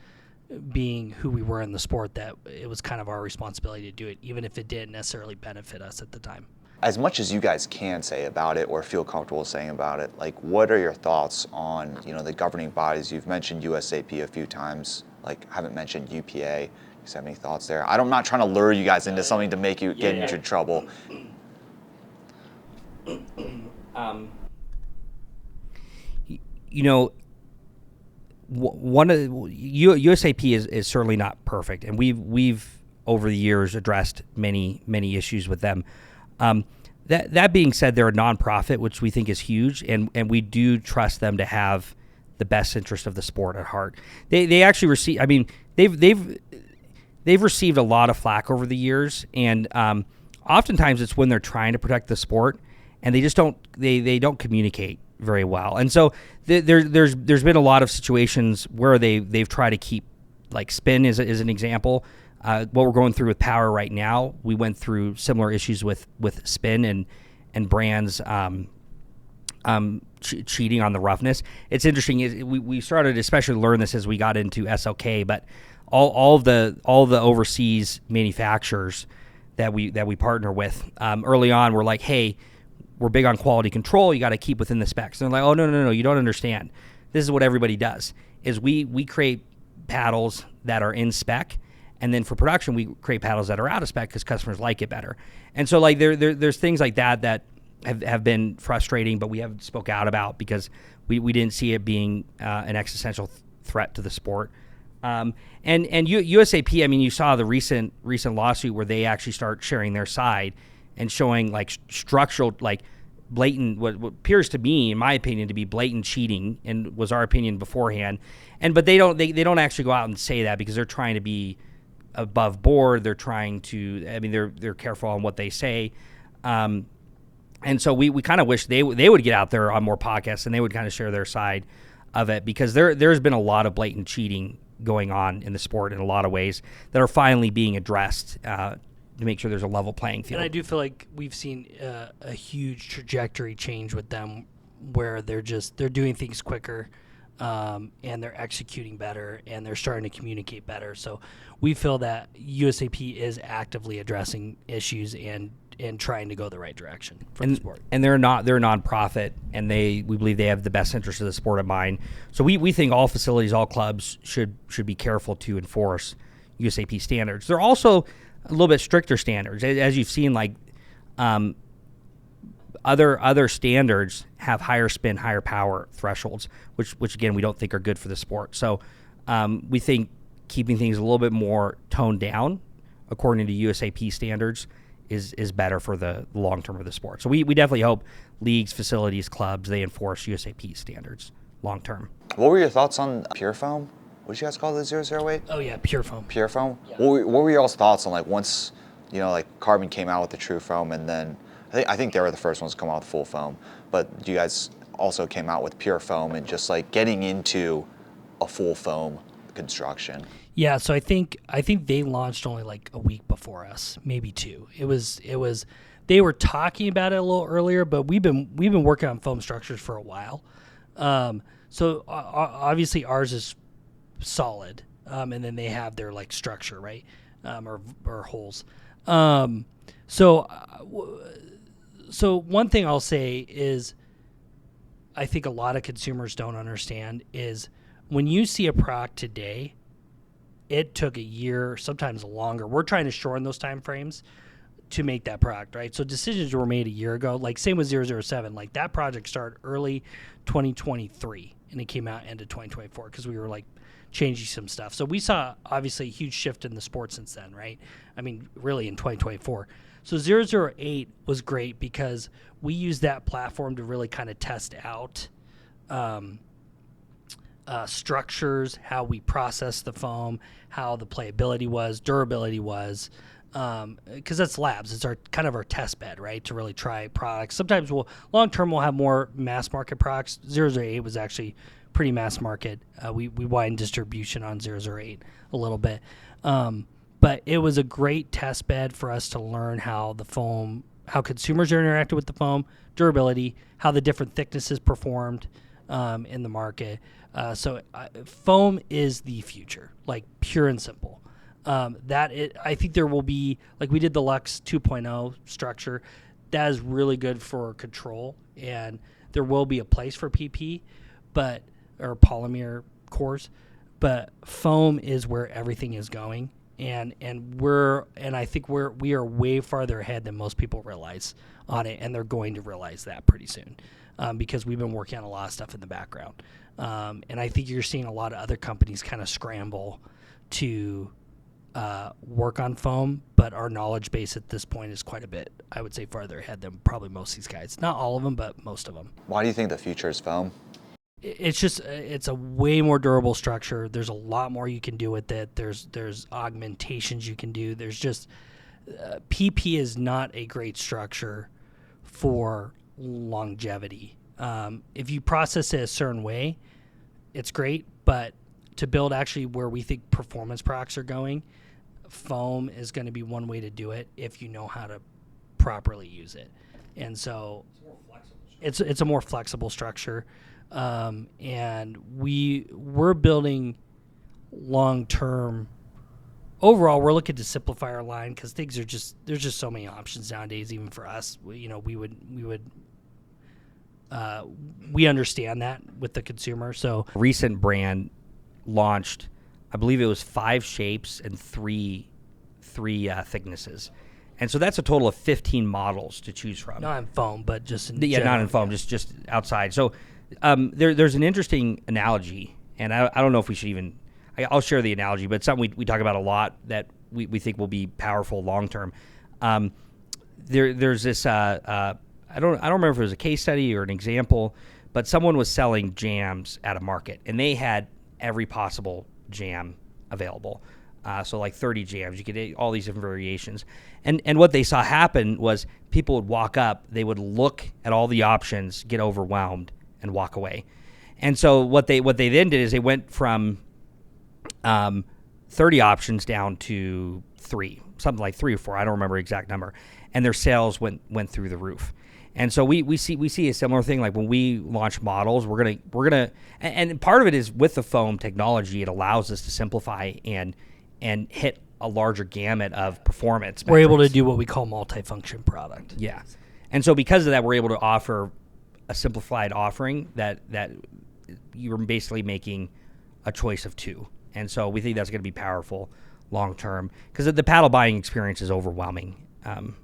A: being who we were in the sport, that it was kind of our responsibility to do it, even if it didn't necessarily benefit us at the time.
D: As much as you guys can say about it or feel comfortable saying about it, like, what are your thoughts on, the governing bodies? You've mentioned USAP a few times, like, haven't mentioned UPA. Do you have any thoughts there? I'm not trying to lure you guys into something to make you get into trouble.
B: One of USAP is certainly not perfect, and we've over the years addressed many issues with them. That being said, they're a nonprofit, which we think is huge, and we do trust them to have the best interest of the sport at heart. They actually receive. I mean, they've received a lot of flack over the years, and oftentimes it's when they're trying to protect the sport, and they just don't communicate very well. And so there's been a lot of situations where they've tried to keep, like, spin is an example. What we're going through with power right now, we went through similar issues with spin and brands cheating on the roughness. It's interesting. We started especially learn this as we got into SLK, but all the overseas manufacturers that we partner with early on were like, hey, we're big on quality control. You got to keep within the specs. And they're like, oh, no, you don't understand. This is what everybody does. Is we create paddles that are in spec. And then for production, we create paddles that are out of spec because customers like it better. And so, like, there's things like that have been frustrating, but we haven't spoke out about because we didn't see it being an existential threat to the sport. And USAP, I mean, you saw the recent lawsuit where they actually start sharing their side and showing, like, structural, like, blatant, what appears to me, in my opinion, to be blatant cheating, and was our opinion beforehand. But they don't actually go out and say that because they're trying to be above board. They're trying to, I mean, they're careful on what they say. And so we kind of wish they would get out there on more podcasts and they would kind of share their side of it, because there's been a lot of blatant cheating going on in the sport in a lot of ways that are finally being addressed to make sure there's a level playing field.
A: And I do feel like we've seen a huge trajectory change with them, where they're doing things quicker, and they're executing better, and they're starting to communicate better. So we feel that USAP is actively addressing issues and trying to go the right direction for the sport.
B: And they're a nonprofit, and we believe they have the best interest of the sport in mind. So we think all facilities, all clubs should be careful to enforce USAP standards. They're also a little bit stricter standards, as you've seen. Like other standards have higher spin, higher power thresholds, which again we don't think are good for the sport. So we think keeping things a little bit more toned down according to USAP standards is better for the long term of the sport. So we definitely hope leagues, facilities, clubs, they enforce USAP standards long term.
D: What were your thoughts on PureFoam? What did you guys call the 008?
A: Oh yeah, PureFoam.
D: PureFoam?
A: Yeah.
D: What were your all's thoughts on, like, once, like Carbon came out with the True Foam, and then I think they were the first ones to come out with full foam, but you guys also came out with PureFoam and just like getting into a full foam construction.
A: Yeah, so I think they launched only like a week before us, maybe 2. It was they were talking about it a little earlier, but we've been working on foam structures for a while. So obviously ours is solid, and then they have their like structure, right, or holes. So one thing I'll say is, I think a lot of consumers don't understand is when you see a product today, it took a year, sometimes longer. We're trying to shorten those time frames to make that product, right? So decisions were made a year ago. Like same with 007. Like that project started early 2023 and it came out end of 2024 because we were like changing some stuff. So we saw obviously a huge shift in the sport since then, right? I mean, really in 2024. So 008 was great because we used that platform to really kind of test out structures, how we process the foam, how the playability was, durability was, because that's labs. It's our kind of our test bed, right, to really try products. Sometimes long term we'll have more mass market products. 008 was actually pretty mass market. We widened distribution on 008 a little bit, but it was a great test bed for us to learn how consumers are interacting with the foam, durability, how the different thicknesses performed in the market. So foam is the future, like pure and simple. I think there will be, like we did the Lux 2.0 structure. That is really good for control, and there will be a place for PP, or polymer cores, but foam is where everything is going, and I think we are way farther ahead than most people realize on it, and they're going to realize that pretty soon, because we've been working on a lot of stuff in the background. And I think you're seeing a lot of other companies kind of scramble to work on foam, but our knowledge base at this point is quite a bit, I would say, farther ahead than probably most of these guys. Not all of them, but most of them.
D: Why do you think the future is foam?
A: It's a way more durable structure. There's a lot more you can do with it. There's augmentations you can do. There's just PP is not a great structure for longevity. If you process it a certain way, it's great, but to build actually where we think performance products are going, foam is going to be one way to do it if you know how to properly use it. And so it's a more flexible structure. And we're building long-term. Overall, we're looking to simplify our line because things are there's just so many options nowadays, even for us. We understand that with the consumer. So
B: A recent brand launched, I believe it was 5 shapes and three thicknesses. And so that's a total of 15 models to choose from.
A: not in foam, but just in
B: Yeah,
A: general.
B: not in foam, just outside. So there's an interesting analogy, and I don't know if we should even, I'll share the analogy, but it's something we talk about a lot that we think will be powerful long term. There's this, I don't remember if it was a case study or an example, but someone was selling jams at a market, and they had every possible jam available. So like 30 jams, you get all these different variations. And what they saw happen was people would walk up, they would look at all the options, get overwhelmed, and walk away. And so what they then did is they went from 30 options down to 3, something like 3 or 4. I don't remember the exact number. And their sales went through the roof. And so we see a similar thing. Like when we launch models, we're gonna and part of it is with the foam technology, it allows us to simplify and hit a larger gamut of performance.
A: We're able to do what we call multifunction product.
B: Yeah. And so because of that, we're able to offer a simplified offering that you're basically making a choice of 2. And so we think that's going to be powerful long term because the paddle buying experience is overwhelming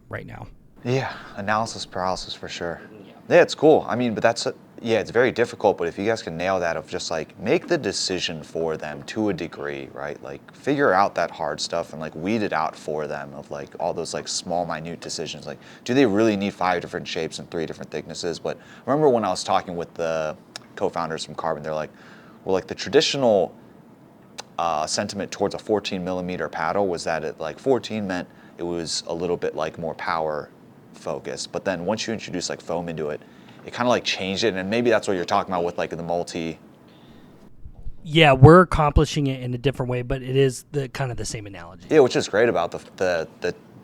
B: right now.
D: Yeah, analysis paralysis for sure. Yeah, it's cool. I mean, but it's very difficult, but if you guys can nail that of just like make the decision for them to a degree, right? Like figure out that hard stuff and like weed it out for them of like all those like small minute decisions. Like, do they really need 5 different shapes and 3 different thicknesses? But I remember when I was talking with the co-founders from Carbon, they're like, well, like the traditional sentiment towards a 14 millimeter paddle was that it like 14 meant it was a little bit like more power focused. But then once you introduce like foam into it, it kind of like changed it. And maybe that's what you're talking about with like the multi.
A: Yeah, we're accomplishing it in a different way, but it is the kind of the same analogy.
D: Yeah, which is great about that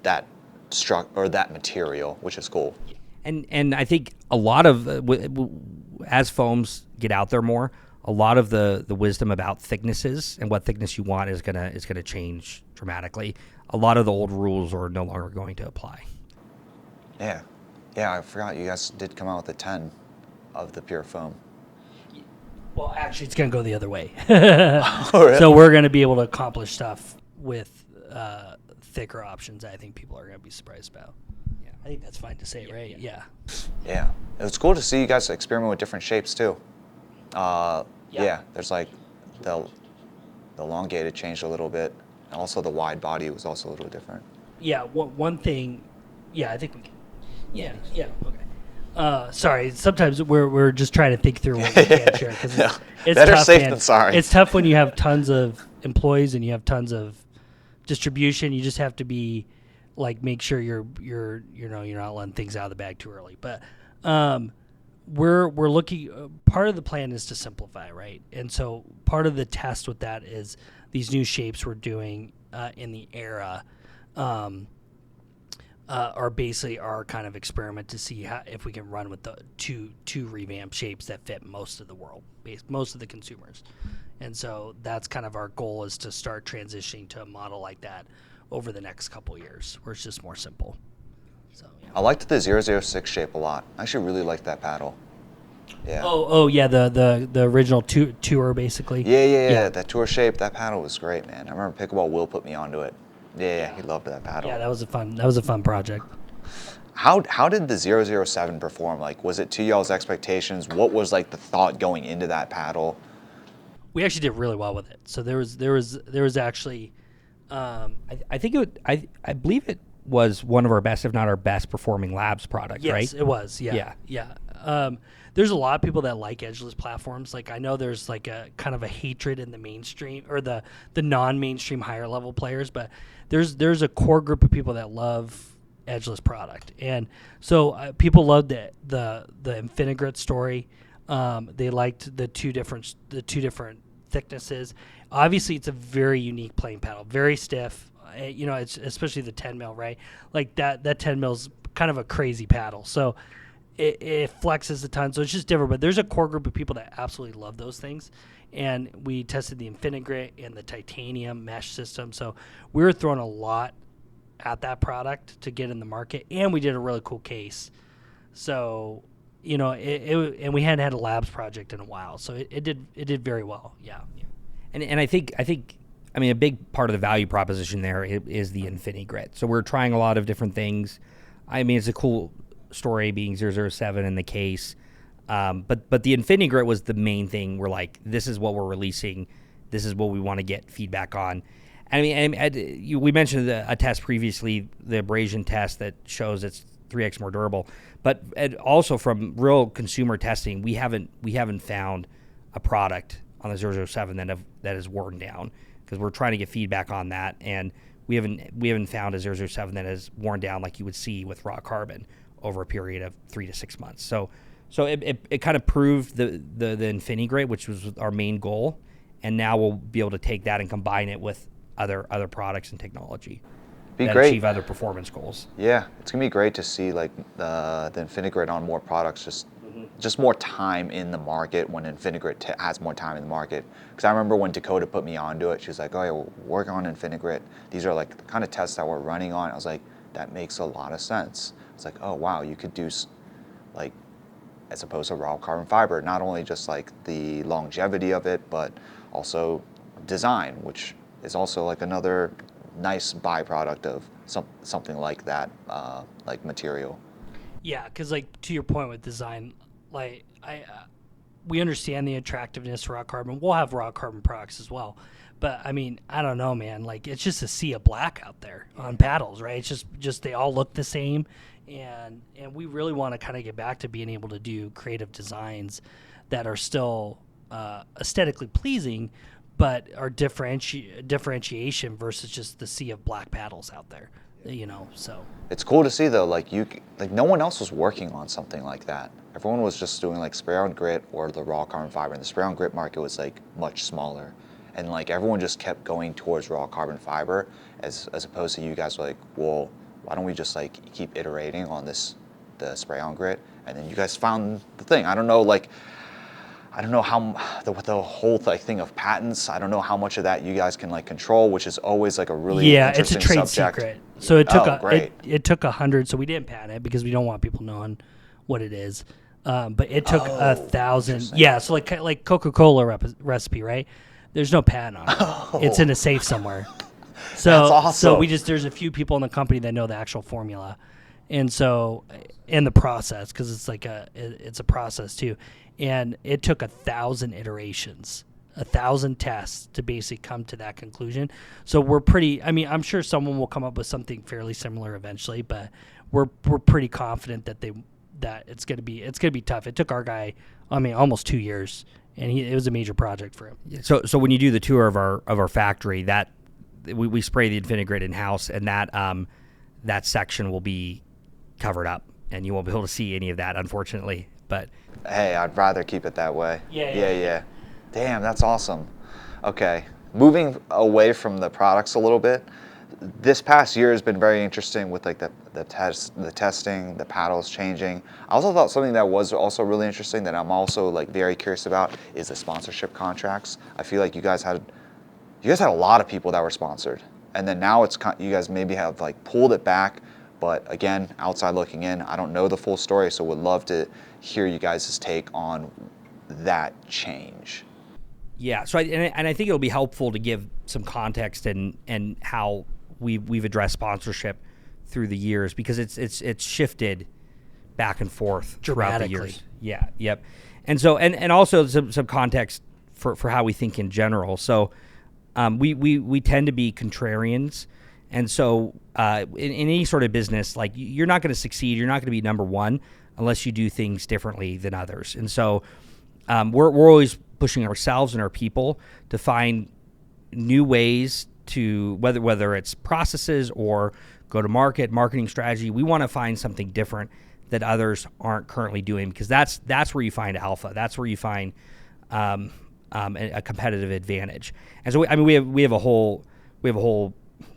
D: that material, which is cool.
B: And I think a lot of as foams get out there more, a lot of the wisdom about thicknesses and what thickness you want is gonna change dramatically. A lot of the old rules are no longer going to apply.
D: Yeah, I forgot you guys did come out with a 10 of the pure foam.
A: Well, actually, it's going to go the other way.
D: Oh, really?
A: So we're going to be able to accomplish stuff with thicker options. I think people are going to be surprised about. Yeah, I think that's fine to say, right? Yeah.
D: Yeah, it was cool to see you guys experiment with different shapes too. Yeah, there's like the elongated changed a little bit. And also the wide body was also a little different.
A: Yeah, one thing. Yeah, I think we can. Yeah. Okay. Sorry, sometimes we're just trying to think through what we can share because it's
D: better
A: tough,
D: safe
A: man.
D: than sorry.
A: It's tough when you have tons of employees and you have tons of distribution. You just have to be like make sure you're not letting things out of the bag too early. But we're looking. Part of the plan is to simplify, right? And so part of the test with that is these new shapes we're doing in the era. Are basically our kind of experiment to see if we can run with the two revamped shapes that fit most of the world, most of the consumers. And so that's kind of our goal is to start transitioning to a model like that over the next couple years where it's just more simple. So yeah.
D: I liked the 006 shape a lot. I actually really liked that paddle. Yeah.
A: Oh yeah, the original tour basically.
D: Yeah. That tour shape, that paddle was great, man. I remember Pickleball Will put me onto it. Yeah, he loved that paddle.
A: Yeah, that was a fun project.
D: How did the 007 perform? Like, was it to y'all's expectations? What was like the thought going into that paddle?
A: We actually did really well with it. So there was actually,
B: I think I believe it was one of our best, if not our best performing labs product, right?
A: Yes, it was. Yeah. There's a lot of people that like edgeless platforms. Like I know there's like a kind of a hatred in the mainstream or the non-mainstream higher level players, but there's a core group of people that love edgeless product, and so people loved the Infinigrit Storyi. They liked the two different thicknesses. Obviously, it's a very unique playing paddle, very stiff. It's especially the 10 mil, right? Like that 10 mil's kind of a crazy paddle. So it flexes a ton. So it's just different. But there's a core group of people that absolutely love those things. And we tested the Infinigrit and the titanium mesh system. So we were throwing a lot at that product to get in the market. And we did a really cool case. So, and we hadn't had a labs project in a while. So it did very well. Yeah.
B: And I think a big part of the value proposition there is the Infinigrit. So we're trying a lot of different things. I mean, it's a cool story being 007 in the case. But the Infinigrit was the main thing. We're like, this is what we're releasing. This is what we want to get feedback on. We mentioned a test previously, the abrasion test that shows it's 3x more durable. But also from real consumer testing, we haven't found a product on the 007 that has worn down. because we're trying to get feedback on that, and we haven't found a 007 that has worn down like you would see with raw carbon over a period of 3 to 6 months. So it kind of proved the InfiniGrit, which was our main goal, and now we'll be able to take that and combine it with other products and technology that achieve other performance goals.
D: Yeah, it's gonna be great to see like the InfiniGrit on more products, just more time in the market when InfiniGrit has more time in the market. Because I remember when Dakota put me onto it, she was like, "Oh, yeah, we're working on InfiniGrit. These are like the kind of tests that we're running on." I was like, "That makes a lot of sense." It's like, "Oh wow, you could do like, as opposed to raw carbon fiber, not only just like the longevity of it, but also design, which is also like another nice byproduct of something like that, like material."
A: Yeah, because like to your point with design, like we understand the attractiveness of raw carbon. We'll have raw carbon products as well, but I mean, I don't know, man. Like it's just a sea of black out there on paddles, right? It's just they all look the same, and we really want to kind of get back to being able to do creative designs that are still aesthetically pleasing, but are differentiation versus just the sea of black paddles out there. So
D: it's cool to see though, like no one else was working on something like that. Everyone was just doing like spray on grit or the raw carbon fiber, and the spray on grit market was like much smaller, and like everyone just kept going towards raw carbon fiber as opposed to you guys were like, well, why don't we just like keep iterating on the spray on grit, and then you guys found the thing. I don't know how the whole thing of patents. I don't know how much of that you guys can like control, which is always like a really interesting
A: it's a trade
D: subject.
A: secret. So it took
D: it
A: took 100. So we didn't patent it because we don't want people knowing what it is. But it took 1,000. Yeah, so like Coca-Cola recipe, right? There's no patent on it. It's in a safe somewhere. So
D: That's awesome.
A: So there's a few people in the company that know the actual formula, and so in the process, because it's like it's a process too. And it took 1,000 iterations, 1,000 tests to basically come to that conclusion. So we're pretty. I mean, I'm sure someone will come up with something fairly similar eventually, but we're pretty confident that it's gonna be tough. It took our guy, almost 2 years, and it was a major project for him.
B: So when you do the tour of our factory, that we spray the InfiniGrit in house, and that section will be covered up, and you won't be able to see any of that, unfortunately. But
D: hey, I'd rather keep it that way.
A: Yeah.
D: Damn, that's awesome. Okay, moving away from the products a little bit. This past year has been very interesting with like the testing, the paddles changing. I also thought something that was also really interesting that I'm also like very curious about is the sponsorship contracts. I feel like you guys had a lot of people that were sponsored, and then now you guys maybe have like pulled it back. But again, outside looking in, I don't know the full story, so would love to hear you guys' take on that change.
B: Yeah, so I think it'll be helpful to give some context and how we've addressed sponsorship through the years, because it's shifted back and forth throughout the years. Yeah, yep. And so and also some context for how we think in general. So we tend to be contrarians. And so in any sort of business, like you're not going to succeed, you're not going to be number one unless you do things differently than others. And so we're always pushing ourselves and our people to find new ways to, whether it's processes or go to market, marketing strategy, we want to find something different that others aren't currently doing, because that's where you find alpha. That's where you find a competitive advantage. And so we have a whole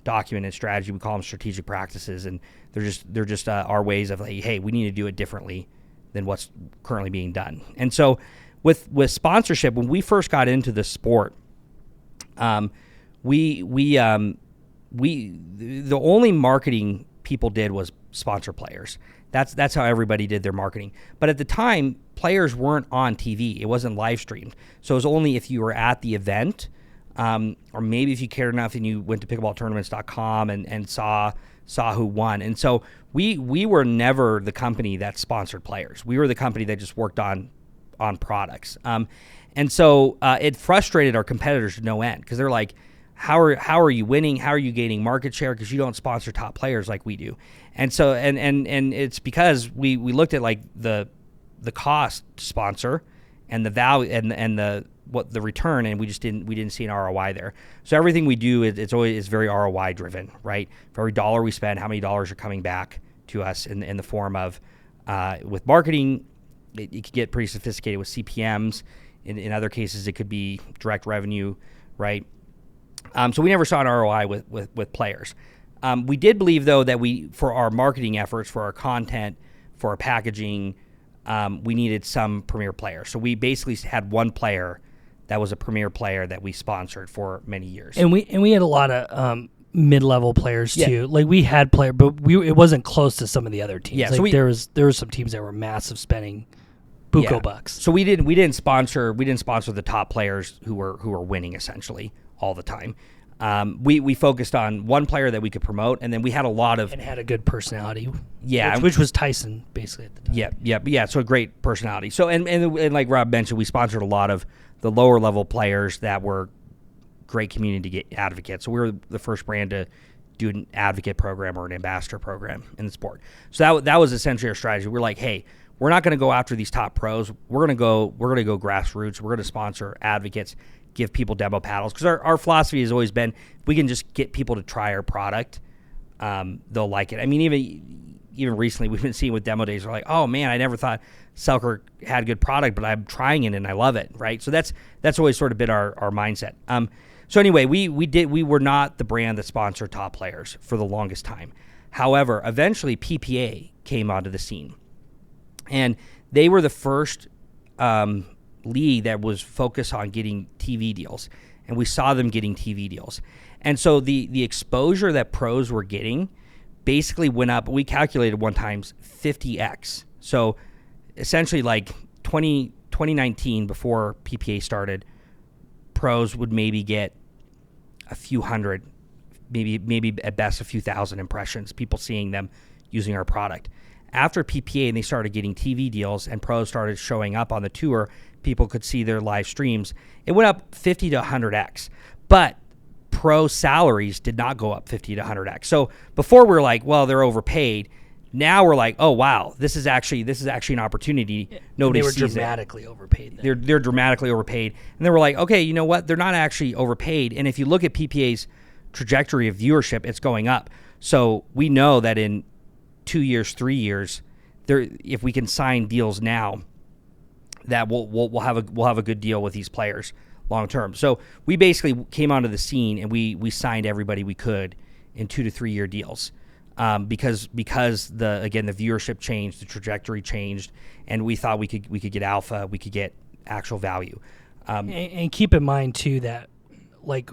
B: document and strategy. We call them strategic practices, and they're just our ways of like, hey, we need to do it differently than what's currently being done. And so with sponsorship, when we first got into the sport, the only marketing people did was sponsor players. That's how everybody did their marketing. But at the time, players weren't on TV. It wasn't live streamed. So it was only if you were at the event, or maybe if you cared enough and you went to pickleballtournaments.com and saw who won. And so we were never the company that sponsored players. We were the company that just worked on products. And so it frustrated our competitors to no end, because they're like, how are you winning? How are you gaining market share? Because you don't sponsor top players like we do. And so and it's because we looked at like the cost to sponsor and the value and what the return, and we didn't see an ROI there. So everything we do is very ROI driven, right? For every dollar we spend, how many dollars are coming back to us in the form of with marketing. It could get pretty sophisticated with CPMs. In other cases, it could be direct revenue, right? So we never saw an ROI with players. We did believe, though, that for our marketing efforts, for our content, for our packaging, we needed some premier players. So we basically had one player that was a premier player that we sponsored for many years.
A: And we had a lot of mid-level players too.
B: Yeah.
A: Like we had players, but it wasn't close to some of the other teams.
B: Yeah,
A: like
B: so
A: there were some teams that were massive, spending buco bucks.
B: So we didn't sponsor the top players who were winning essentially all the time. We focused on one player that we could promote, and then we had a lot of
A: and had a good personality.
B: Yeah,
A: which was Tyson basically at the time.
B: Yeah. So a great personality. So and like Rob mentioned, we sponsored a lot of the lower level players that were great community advocates. So we were the first brand to do an advocate program or an ambassador program in the sport. So that was essentially our strategy. We're like, hey, we're not going to go after these top pros. We're going to go grassroots. We're going to sponsor advocates, give people demo paddles, because our philosophy has always been, if we can just get people to try our product, they'll like it. I mean, even recently we've been seeing with demo days, we're like, oh man, I never thought Selkirk had a good product, but I'm trying it and I love it, right? So that's always sort of been our mindset. So anyway, we were not the brand that sponsored top players for the longest time. However, eventually PPA came onto the scene, and they were the first league that was focused on getting TV deals, and we saw them getting TV deals. And so the exposure that pros were getting basically went up. We calculated one times 50x. So essentially, like 2019, before PPA started, pros would maybe get a few hundred, maybe at best a few thousand impressions, people seeing them using our product. After PPA and they started getting TV deals and pros started showing up on the tour, people could see their live streams. It went up 50 to 100x. But pro salaries did not go up 50 to 100x. So before we were like, well, they're overpaid. Now we're like, oh wow, this is actually an opportunity. Nobody sees it.
A: They were dramatically overpaid.
B: They're dramatically overpaid, and then we're like, okay, you know what? They're not actually overpaid. And if you look at PPA's trajectory of viewership, it's going up. So we know that in 2 years, 3 years, if we can sign deals now, that we'll have a good deal with these players long term. So we basically came onto the scene and we signed everybody we could in 2 to 3 year deals. Because the viewership changed, the trajectory changed, and we thought we could get alpha, we could get actual value.
A: And keep in mind too that like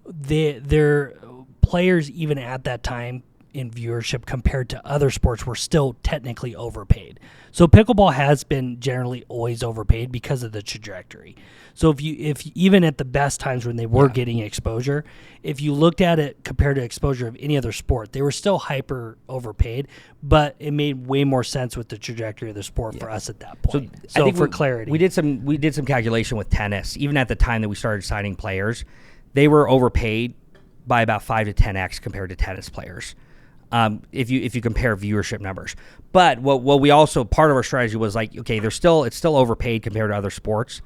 A: their players even at that time in viewership compared to other sports were still technically overpaid. So pickleball has been generally always overpaid because of the trajectory. So if even at the best times when they were getting exposure, if you looked at it compared to exposure of any other sport, they were still hyper overpaid, but it made way more sense with the trajectory of the sport for us at that point. So I think for clarity,
B: we did some calculation with tennis. Even at the time that we started signing players, they were overpaid by about 5 to 10x compared to tennis players. If you compare viewership numbers. But what we also, part of our strategy was like, okay, it's still overpaid compared to other sports,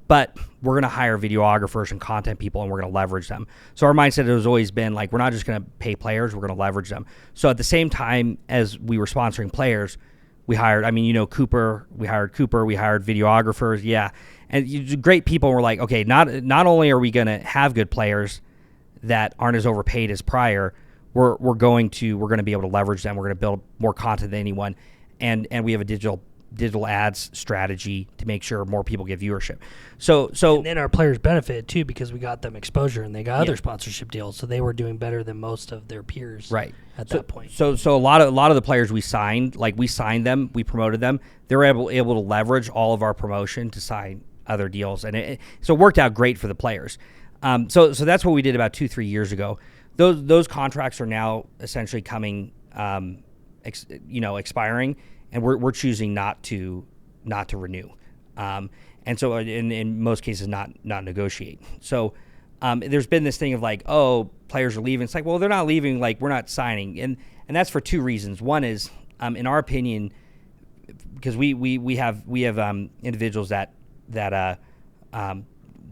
B: but we're going to hire videographers and content people and we're going to leverage them. So our mindset has always been like, we're not just going to pay players, we're going to leverage them. So at the same time as we were sponsoring players, we hired, Cooper, we hired videographers, yeah. And great people. We're like, okay, not only are we going to have good players that aren't as overpaid as prior, we're going to be able to leverage them. We're going to build more content than anyone, and we have a digital ads strategy to make sure more people get viewership. So
A: and then our players benefit too because we got them exposure and they got other sponsorship deals, so they were doing better than most of their peers. Right at that point. So
B: a lot of the players we signed them, we promoted them. They were able to leverage all of our promotion to sign other deals, and so it worked out great for the players. So that's what we did about 2-3 years ago. Those contracts are now essentially coming, expiring, and we're choosing not to renew, and so in most cases not negotiate. So there's been this thing of like, oh, players are leaving. It's like, well, they're not leaving. Like we're not signing, and that's for two reasons. One is, in our opinion, because we have individuals that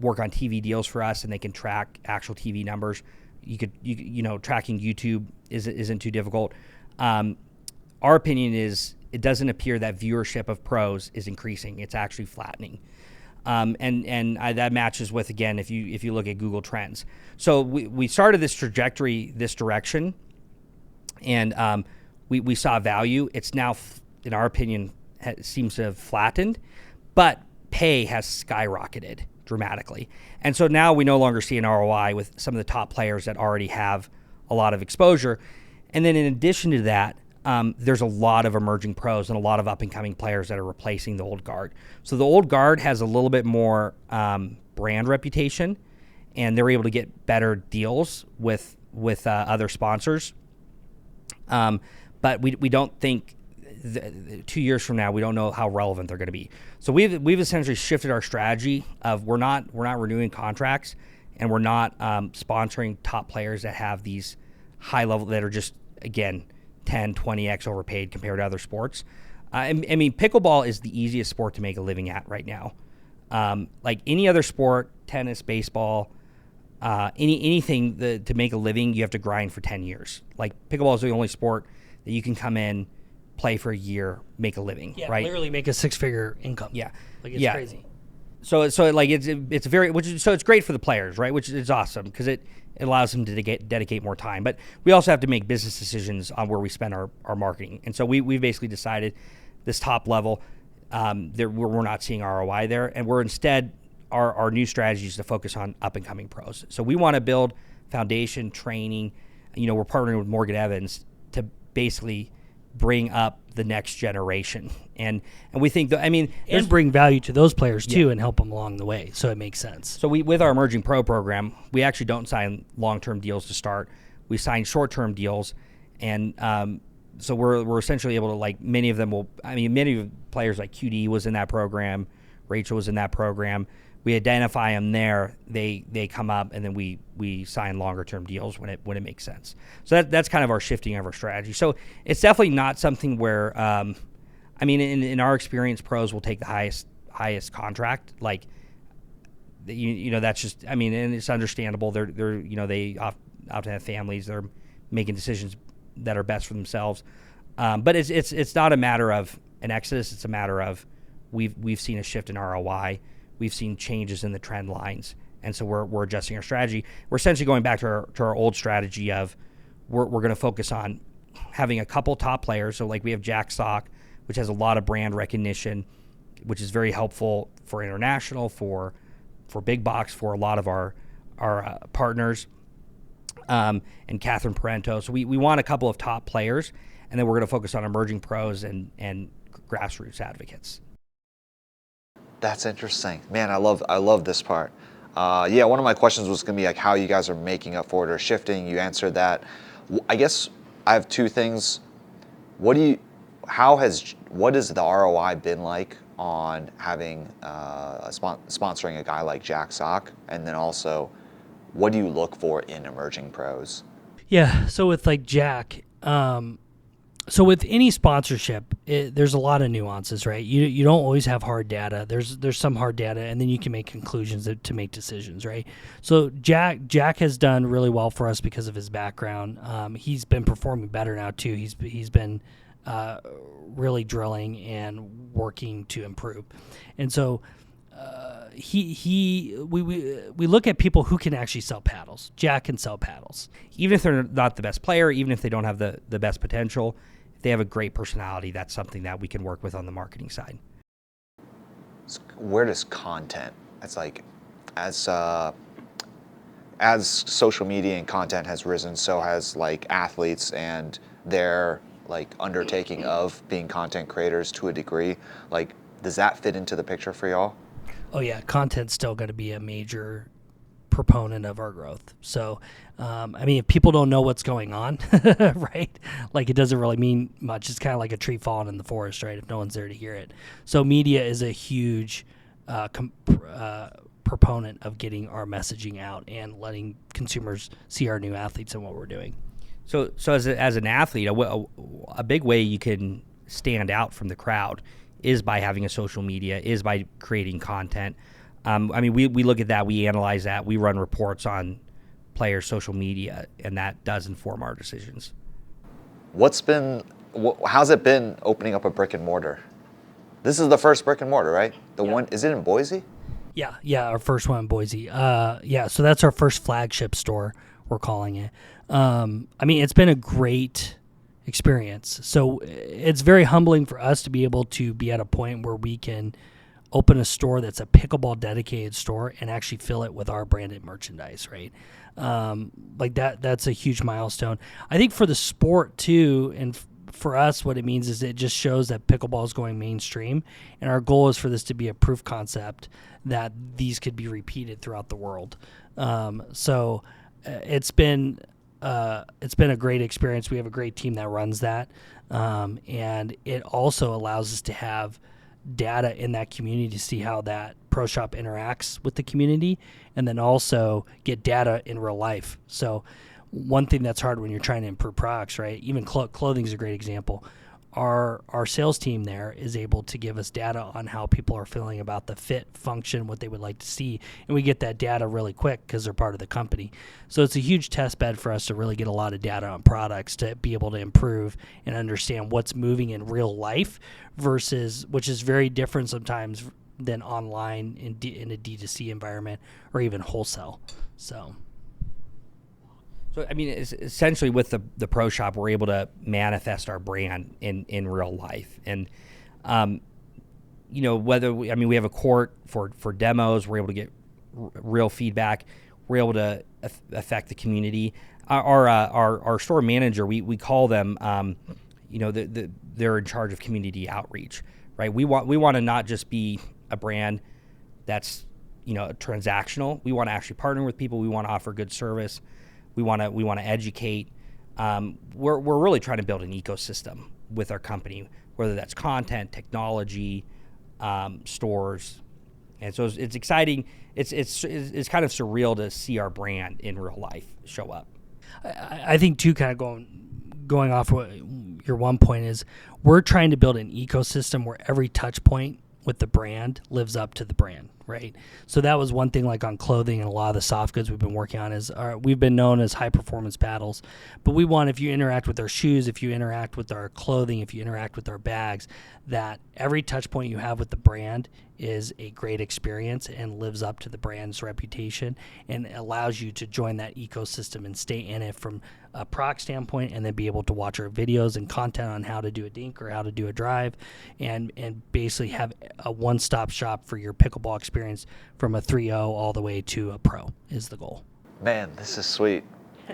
B: work on TV deals for us, and they can track actual TV numbers. You know, tracking YouTube isn't too difficult. Our opinion is it doesn't appear that viewership of pros is increasing. It's actually flattening. That matches with, again, if you look at Google Trends. So we started this trajectory, this direction, and we saw value. It's now, in our opinion, seems to have flattened, but pay has skyrocketed dramatically. And so now we no longer see an ROI with some of the top players that already have a lot of exposure. And then in addition to that, there's a lot of emerging pros and a lot of up-and-coming players that are replacing the old guard. So the old guard has a little bit more brand reputation, and they're able to get better deals with other sponsors. But we don't think 2 years from now, we don't know how relevant they're going to be. So we've essentially shifted our strategy of we're not renewing contracts, and we're not sponsoring top players that have these high level that are just, again, 10, 20x overpaid compared to other sports. I mean, pickleball is the easiest sport to make a living at right now. Like any other sport, tennis, baseball, anything to make a living, you have to grind for 10 years. Like pickleball is the only sport that you can come in, play for a year, make a living, right?
A: Literally make a 6-figure income.
B: Yeah.
A: Like it's crazy.
B: So like it's very, so it's great for the players, right? Which is awesome because it allows them to dedicate more time. But we also have to make business decisions on where we spend our marketing. And so we've basically decided this top level, we're not seeing ROI there. And we're instead, our new strategy is to focus on up and coming pros. So we want to build foundation training. You know, we're partnering with Morgan Evans to basically bring up the next generation. And we think that, I mean,
A: and bring value to those players too, and help them along the way. So it makes sense.
B: So with our Emerging Pro program, we actually don't sign long-term deals to start. We sign short-term deals. And so we're essentially able to, like, many of the players like QD was in that program. Rachel was in that program. We identify them there. They come up, and then we sign longer-term deals when it makes sense. So that's kind of our shifting of our strategy. So it's definitely not something where, in our experience, pros will take the highest contract. Like, you know, that's just, and it's understandable. They're they often have families. They're making decisions that are best for themselves. But it's not a matter of an exodus. It's a matter of we've seen a shift in ROI. We've seen changes in the trend lines, and so we're adjusting our strategy. We're essentially going back to our old strategy of we're going to focus on having a couple top players. So like we have Jack Sock, which has a lot of brand recognition, which is very helpful for international, for big box, for a lot of our partners, and Catherine Parento. So we want a couple of top players, and then we're going to focus on emerging pros and grassroots advocates.
D: That's interesting, man. I love this part. One of my questions was gonna be like how you guys are making up for it or shifting. You answered that. I guess I have two things. What has the ROI been like on having sponsoring a guy like Jack Sock, and then also, what do you look for in emerging pros?
A: Yeah. So with like Jack. So with any sponsorship, there's a lot of nuances, right? You don't always have hard data. There's some hard data, and then you can make conclusions to make decisions, right? So Jack has done really well for us because of his background. He's been performing better now too. He's been really drilling and working to improve, and so we look at people who can actually sell paddles. Jack can sell paddles,
B: even if they're not the best player, even if they don't have the best potential. They have a great personality. That's something that we can work with on the marketing side.
D: Where does content? It's like, as social media and content has risen, so has like athletes and their like undertaking of being content creators to a degree. Like, does that fit into the picture for y'all?
A: Oh yeah, content's still going to be a major proponent of our growth. So, if people don't know what's going on, right? Like, it doesn't really mean much. It's kind of like a tree falling in the forest, right? If no one's there to hear it. So media is a huge proponent of getting our messaging out and letting consumers see our new athletes and what we're doing.
B: So as an athlete, a big way you can stand out from the crowd is by having a social media, is by creating content. I mean, we look at that, we analyze that, we run reports on players' social media, and that does inform our decisions.
D: How's it been opening up a brick and mortar? This is the first brick and mortar, right? One, is it in Boise?
A: Yeah, our first one in Boise. So that's our first flagship store, we're calling it. I mean, it's been a great experience. So it's very humbling for us to be able to be at a point where we can open a store that's a pickleball dedicated store and actually fill it with our branded merchandise, right? Like that's a huge milestone. I think for the sport too, and for us, what it means is it just shows that pickleball is going mainstream, and our goal is for this to be a proof concept that these could be repeated throughout the world. So it's been a great experience. We have a great team that runs that, and it also allows us to have data in that community to see how that pro shop interacts with the community, and then also get data in real life. So one thing that's hard when you're trying to improve products, right? Even clothing is a great example. Our sales team there is able to give us data on how people are feeling about the fit, function, what they would like to see, and we get that data really quick because they're part of the company. So it's a huge test bed for us to really get a lot of data on products to be able to improve and understand what's moving in real life versus, which is very different sometimes than online in a D2C environment or even wholesale. So
B: I mean, essentially with the pro shop, we're able to manifest our brand in real life. And, we have a court for demos. We're able to get real feedback. We're able to affect the community. Our store manager, we call them, they're in charge of community outreach, right? We want to not just be a brand that's, transactional. We want to actually partner with people. We want to offer good service. We want to educate. We're really trying to build an ecosystem with our company, whether that's content, technology, stores, and so it's exciting. It's kind of surreal to see our brand in real life show up.
A: I think too, kind of going off what your one point is, we're trying to build an ecosystem where every touch point with the brand lives up to the brand, right? So that was one thing, like on clothing and a lot of the soft goods we've been working on is we've been known as high performance paddles, but we want, if you interact with our shoes, if you interact with our clothing, if you interact with our bags, that every touch point you have with the brand is a great experience and lives up to the brand's reputation and allows you to join that ecosystem and stay in it from a product standpoint, and then be able to watch our videos and content on how to do a dink or how to do a drive, and basically have a one-stop shop for your pickleball experience from a 3.0 all the way to a pro is the goal.
D: Man, this is sweet.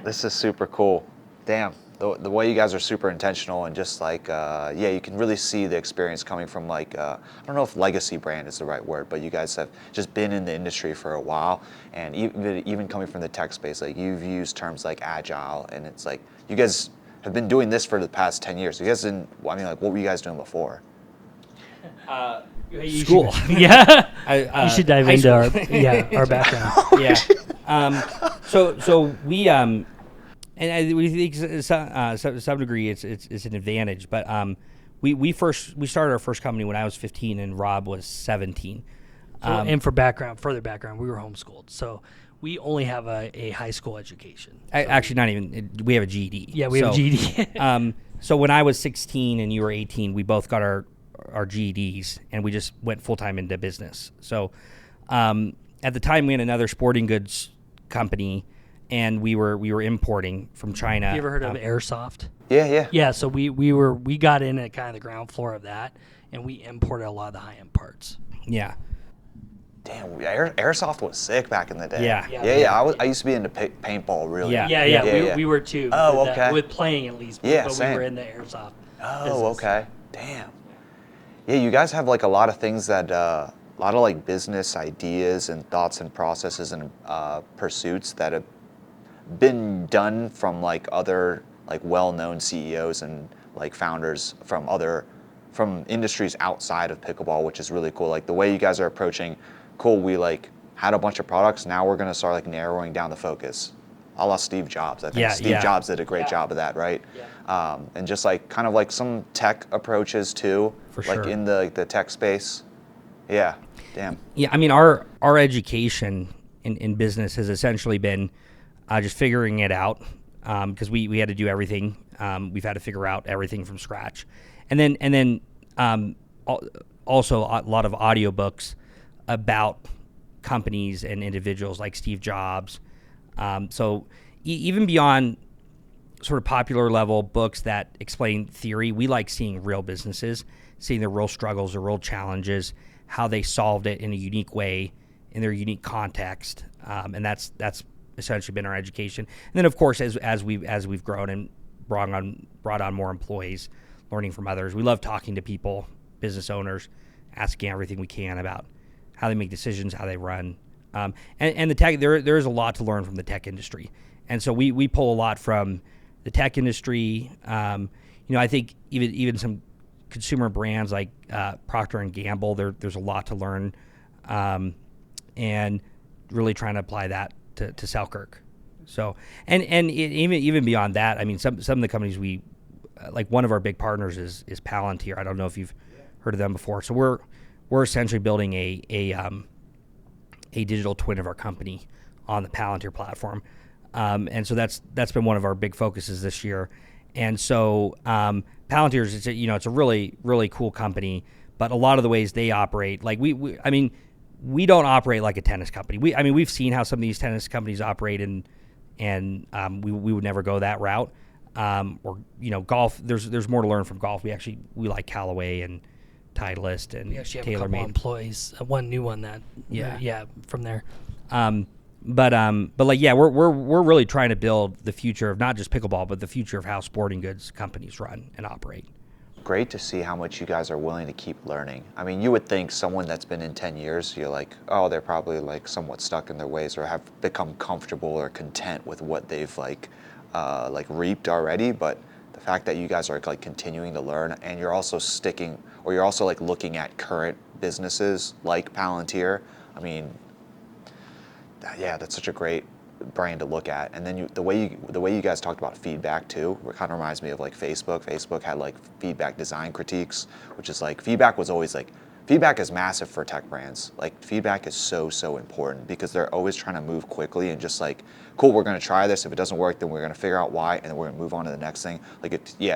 D: This is super cool. Damn, the way you guys are super intentional and just like, you can really see the experience coming from like, I don't know if legacy brand is the right word, but you guys have just been in the industry for a while, and even coming from the tech space, like you've used terms like agile, and it's like, you guys have been doing this for the past 10 years. You guys didn't, what were you guys doing before?
B: School.
A: You should dive into our background.
B: Yeah. So we, and we think to some degree it's an advantage, but we started our first company when I was 15 and Rob was 17.
A: And for further background, we were homeschooled, so we only have a high school education.
B: Actually, not even. We have a GED.
A: Yeah, we have a GED.
B: So when I was 16 and you were 18, we both got our GEDs, and we just went full time into business. So at the time, we had another sporting goods company, and we were importing from China.
A: Have you ever heard of Airsoft?
D: Yeah.
A: Yeah, so we got in at kind of the ground floor of that, and we imported a lot of the high-end parts.
B: Yeah.
D: Damn, Airsoft was sick back in the day.
B: Yeah.
D: I used to be into paintball, really.
A: Yeah. We were too.
D: Oh, okay.
A: With playing at least, but
D: same.
A: we were in the Airsoft
D: Oh,
A: business.
D: okay. Damn. Yeah, you guys have like a lot of things that, a lot of like business ideas and thoughts and processes and pursuits that have been done from like other like well-known CEOs and like founders from industries outside of pickleball, which is really cool. Like the way you guys are approaching, cool, we like had a bunch of products, now we're gonna start like narrowing down the focus. A la Steve Jobs. I think Steve Jobs did a great job of that, right? Yeah. And just like kind of like some tech approaches too,
B: For
D: like
B: sure.
D: in the tech space. Yeah. Damn.
B: Yeah, I mean, our education in business has essentially been just figuring it out, because we had to do everything. We've had to figure out everything from scratch, and then also a lot of audiobooks about companies and individuals like Steve Jobs. So even beyond sort of popular level books that explain theory, we like seeing real businesses, seeing their real struggles, their real challenges, how they solved it in a unique way in their unique context, and that's essentially been our education. And then, of course, as we've grown and brought on more employees, learning from others, we love talking to people, business owners, asking everything we can about how they make decisions, how they run, and the tech. There is a lot to learn from the tech industry, and so we pull a lot from the tech industry. I think even some consumer brands like Procter and Gamble, there's a lot to learn, and really trying to apply that to Selkirk. So even beyond that, I mean, some of the companies we like, one of our big partners is Palantir. I don't know if you've heard of them before. So we're essentially building a digital twin of our company on the Palantir platform. And so that's been one of our big focuses this year. And so Palantir is, it's a really, really cool company, but a lot of the ways they operate, like we don't operate like a tennis company. We've seen how some of these tennis companies operate, and we would never go that route. Or golf. There's more to learn from golf. We like Callaway and Titleist and
A: We actually have a couple
B: TaylorMade
A: employees. One new one that from there.
B: But we're really trying to build the future of not just pickleball, but the future of how sporting goods companies run and operate.
D: Great to see how much you guys are willing to keep learning. I mean, you would think someone that's been in 10 years, you're like, oh, they're probably like somewhat stuck in their ways or have become comfortable or content with what they've like reaped already. But the fact that you guys are like continuing to learn, and you're also like looking at current businesses like Palantir. I mean, yeah, that's such a great brand to look at. And then the way you guys talked about feedback too, it kind of reminds me of like Facebook. Facebook had like feedback design critiques, which is like feedback is massive for tech brands. Like feedback is so important because they're always trying to move quickly and just like, cool, we're going to try this. If it doesn't work, then we're going to figure out why, and then we're going to move on to the next thing.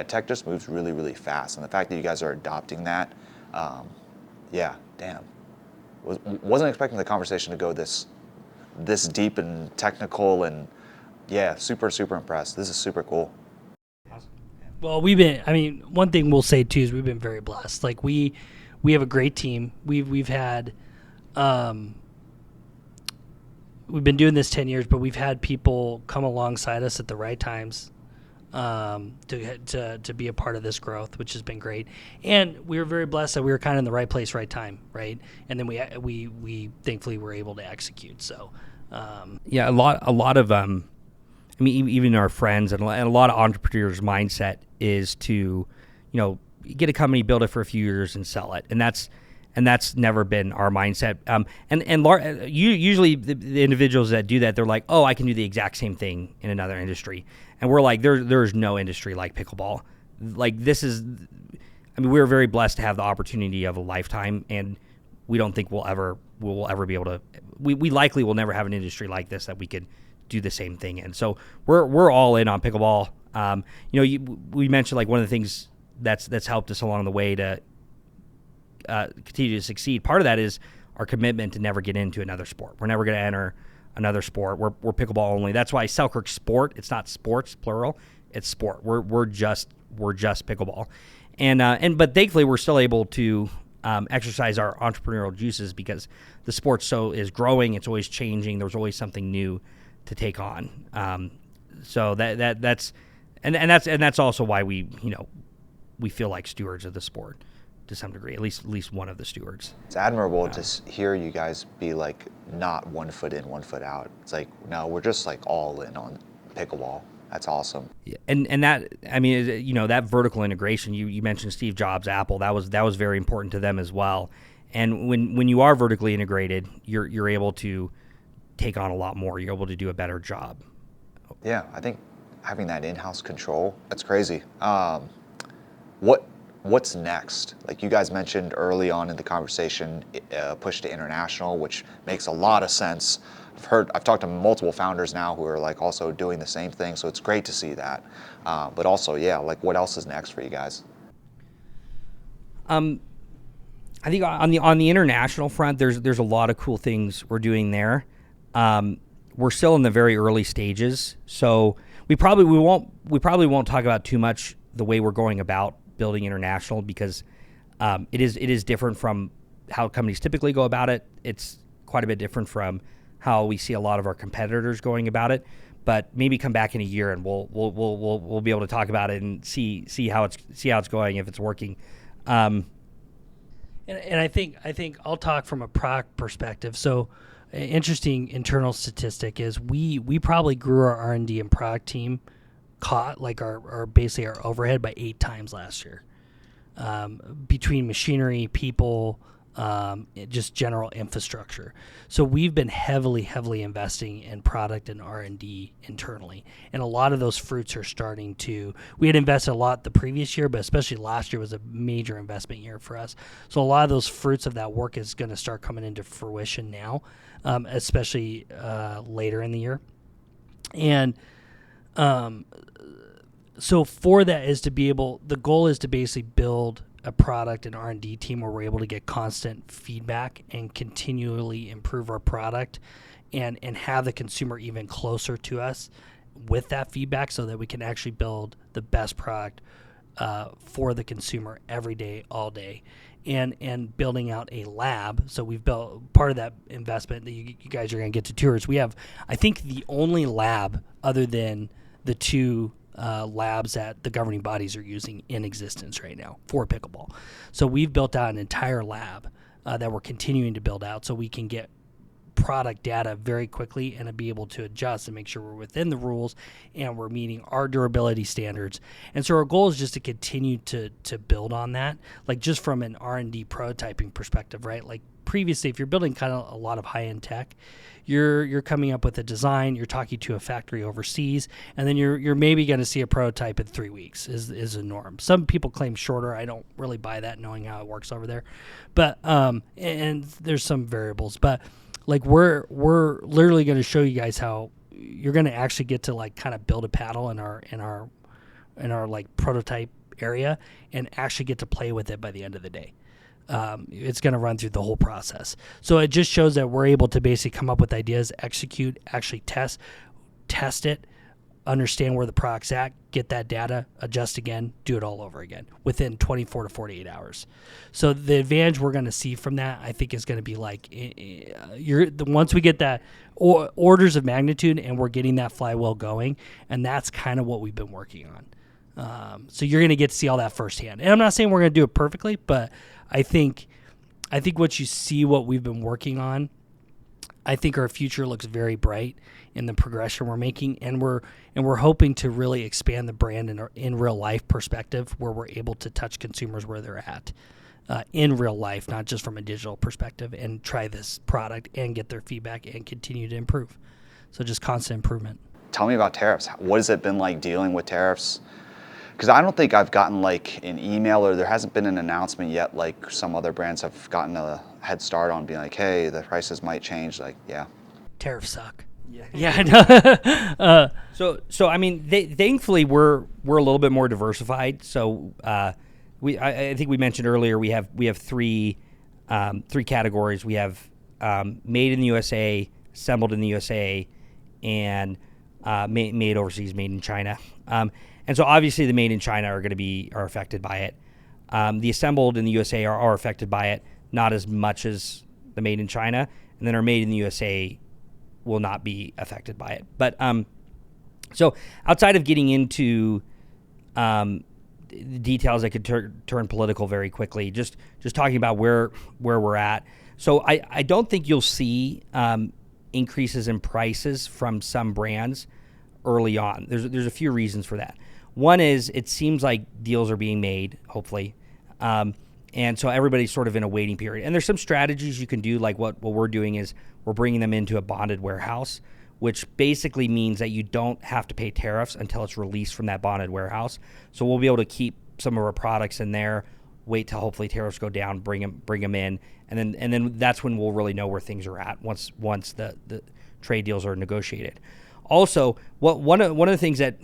D: Tech just moves really, really fast. And the fact that you guys are adopting that, wasn't expecting the conversation to go this deep and technical, and super impressed. This is super cool.
A: Well, one thing we'll say too is we've been very blessed. Like we have a great team. We've had we've been doing this 10 years, but we've had people come alongside us at the right times to be a part of this growth, which has been great. And we were very blessed that we were kind of in the right place, right time, right? And then we thankfully were able to execute. So
B: a lot of even our friends and a lot of entrepreneurs' mindset is to get a company, build it for a few years, and sell it. And that's never been our mindset. Usually the individuals that do that, they're like, oh, I can do the exact same thing in another industry. And we're like, there's no industry like pickleball. Like we're very blessed to have the opportunity of a lifetime, and we don't think we'll ever be able to. We likely will never have an industry like this that we could do the same thing in. So we're all in on pickleball. We mentioned like one of the things that's helped us along the way to continue to succeed. Part of that is our commitment to never get into another sport. We're never going to enter another sport. We're pickleball only. That's why Selkirk Sport. It's not sports plural. It's sport. We're just pickleball, but thankfully we're still able to exercise our entrepreneurial juices because the sport is growing. It's always changing. There's always something new to take on. So that's also why we feel like stewards of the sport to some degree, at least one of the stewards.
D: It's admirable to hear you guys be like not 1 foot in, 1 foot out. It's like, no, we're just like all in on pickleball. That's awesome.
B: Yeah, and that, that vertical integration, you mentioned Steve Jobs, Apple, that was very important to them as well. And when you are vertically integrated, you're able to take on a lot more. You're able to do a better job.
D: Yeah, I think having that in-house control, that's crazy. what's next? Like you guys mentioned early on in the conversation, push to international, which makes a lot of sense. I've talked to multiple founders now who are like also doing the same thing, so it's great to see that. But also, yeah, like what else is next for you guys?
B: I think on the international front, there's a lot of cool things we're doing there. We're still in the very early stages, so we probably won't talk about too much the way we're going about building international, because it is different from how companies typically go about it. It's quite a bit different from how we see a lot of our competitors going about it. But maybe come back in a year and we'll be able to talk about it and see how it's going, if it's working.
A: And I think I'll talk from a product perspective. So, an interesting internal statistic is we probably grew our R&D and product team, our basically our overhead by 8 times last year, between machinery, people, just general infrastructure. So we've been heavily investing in product and R&D internally, and a lot of those fruits are starting to. We had invested a lot the previous year, but especially last year was a major investment year for us. So a lot of those fruits of that work is going to start coming into fruition now, especially later in the year. And so for that is to be able. The goal is to basically build a product and R&D team where we're able to get constant feedback and continually improve our product and have the consumer even closer to us with that feedback, so that we can actually build the best product for the consumer every day, all day. And building out a lab. So we've built part of that investment that you guys are going to get to tours. We have, I think, the only lab other than the 2 labs that the governing bodies are using in existence right now for pickleball. So we've built out an entire lab that we're continuing to build out, so we can get product data very quickly and to be able to adjust and make sure we're within the rules and we're meeting our durability standards. And so our goal is just to continue to build on that, like just from an R&D prototyping perspective, right? Like previously, if you're building kind of a lot of high-end tech, you're coming up with a design, you're talking to a factory overseas, and then you're maybe going to see a prototype in 3 weeks is a norm. Some people claim shorter. I don't really buy that, knowing how it works over there. But and there's some variables, but like we're literally going to show you guys how you're going to actually get to like kind of build a paddle in our like prototype area and actually get to play with it by the end of the day. It's going to run through the whole process. So it just shows that we're able to basically come up with ideas, execute, actually test it, understand where the product's at, get that data, adjust again, do it all over again within 24 to 48 hours. So the advantage we're going to see from that, I think, is going to be like once we get that orders of magnitude and we're getting that flywheel going, and that's kind of what we've been working on. So you're going to get to see all that firsthand. And I'm not saying we're going to do it perfectly, but I think what you see, what we've been working on, I think our future looks very bright in the progression we're making, and we're hoping to really expand the brand in real life perspective, where we're able to touch consumers where they're at in real life, not just from a digital perspective, and try this product and get their feedback and continue to improve. So just constant improvement.
D: Tell me about tariffs. What has it been like dealing with tariffs? Because I don't think I've gotten like an email, or there hasn't been an announcement yet like some other brands have gotten a head start on being like, hey, the prices might change. Like, yeah.
A: Tariffs suck.
B: Yeah, I know. So I mean, thankfully we're a little bit more diversified. So I think we mentioned earlier we have three categories. We have made in the USA, assembled in the USA, and made overseas, made in China. And so obviously the made in China are affected by it. The assembled in the USA are affected by it, not as much as the made in China, and then our made in the USA will not be affected by it. But so outside of getting into the details that could turn political very quickly, just talking about where we're at. So I don't think you'll see increases in prices from some brands early on. There's a few reasons for that. One is it seems like deals are being made, hopefully. And so everybody's sort of in a waiting period. And there's some strategies you can do, like what we're doing is we're bringing them into a bonded warehouse, which basically means that you don't have to pay tariffs until it's released from that bonded warehouse. So we'll be able to keep some of our products in there, wait till hopefully tariffs go down, bring them in, and then that's when we'll really know where things are at once the trade deals are negotiated. Also, one of the things that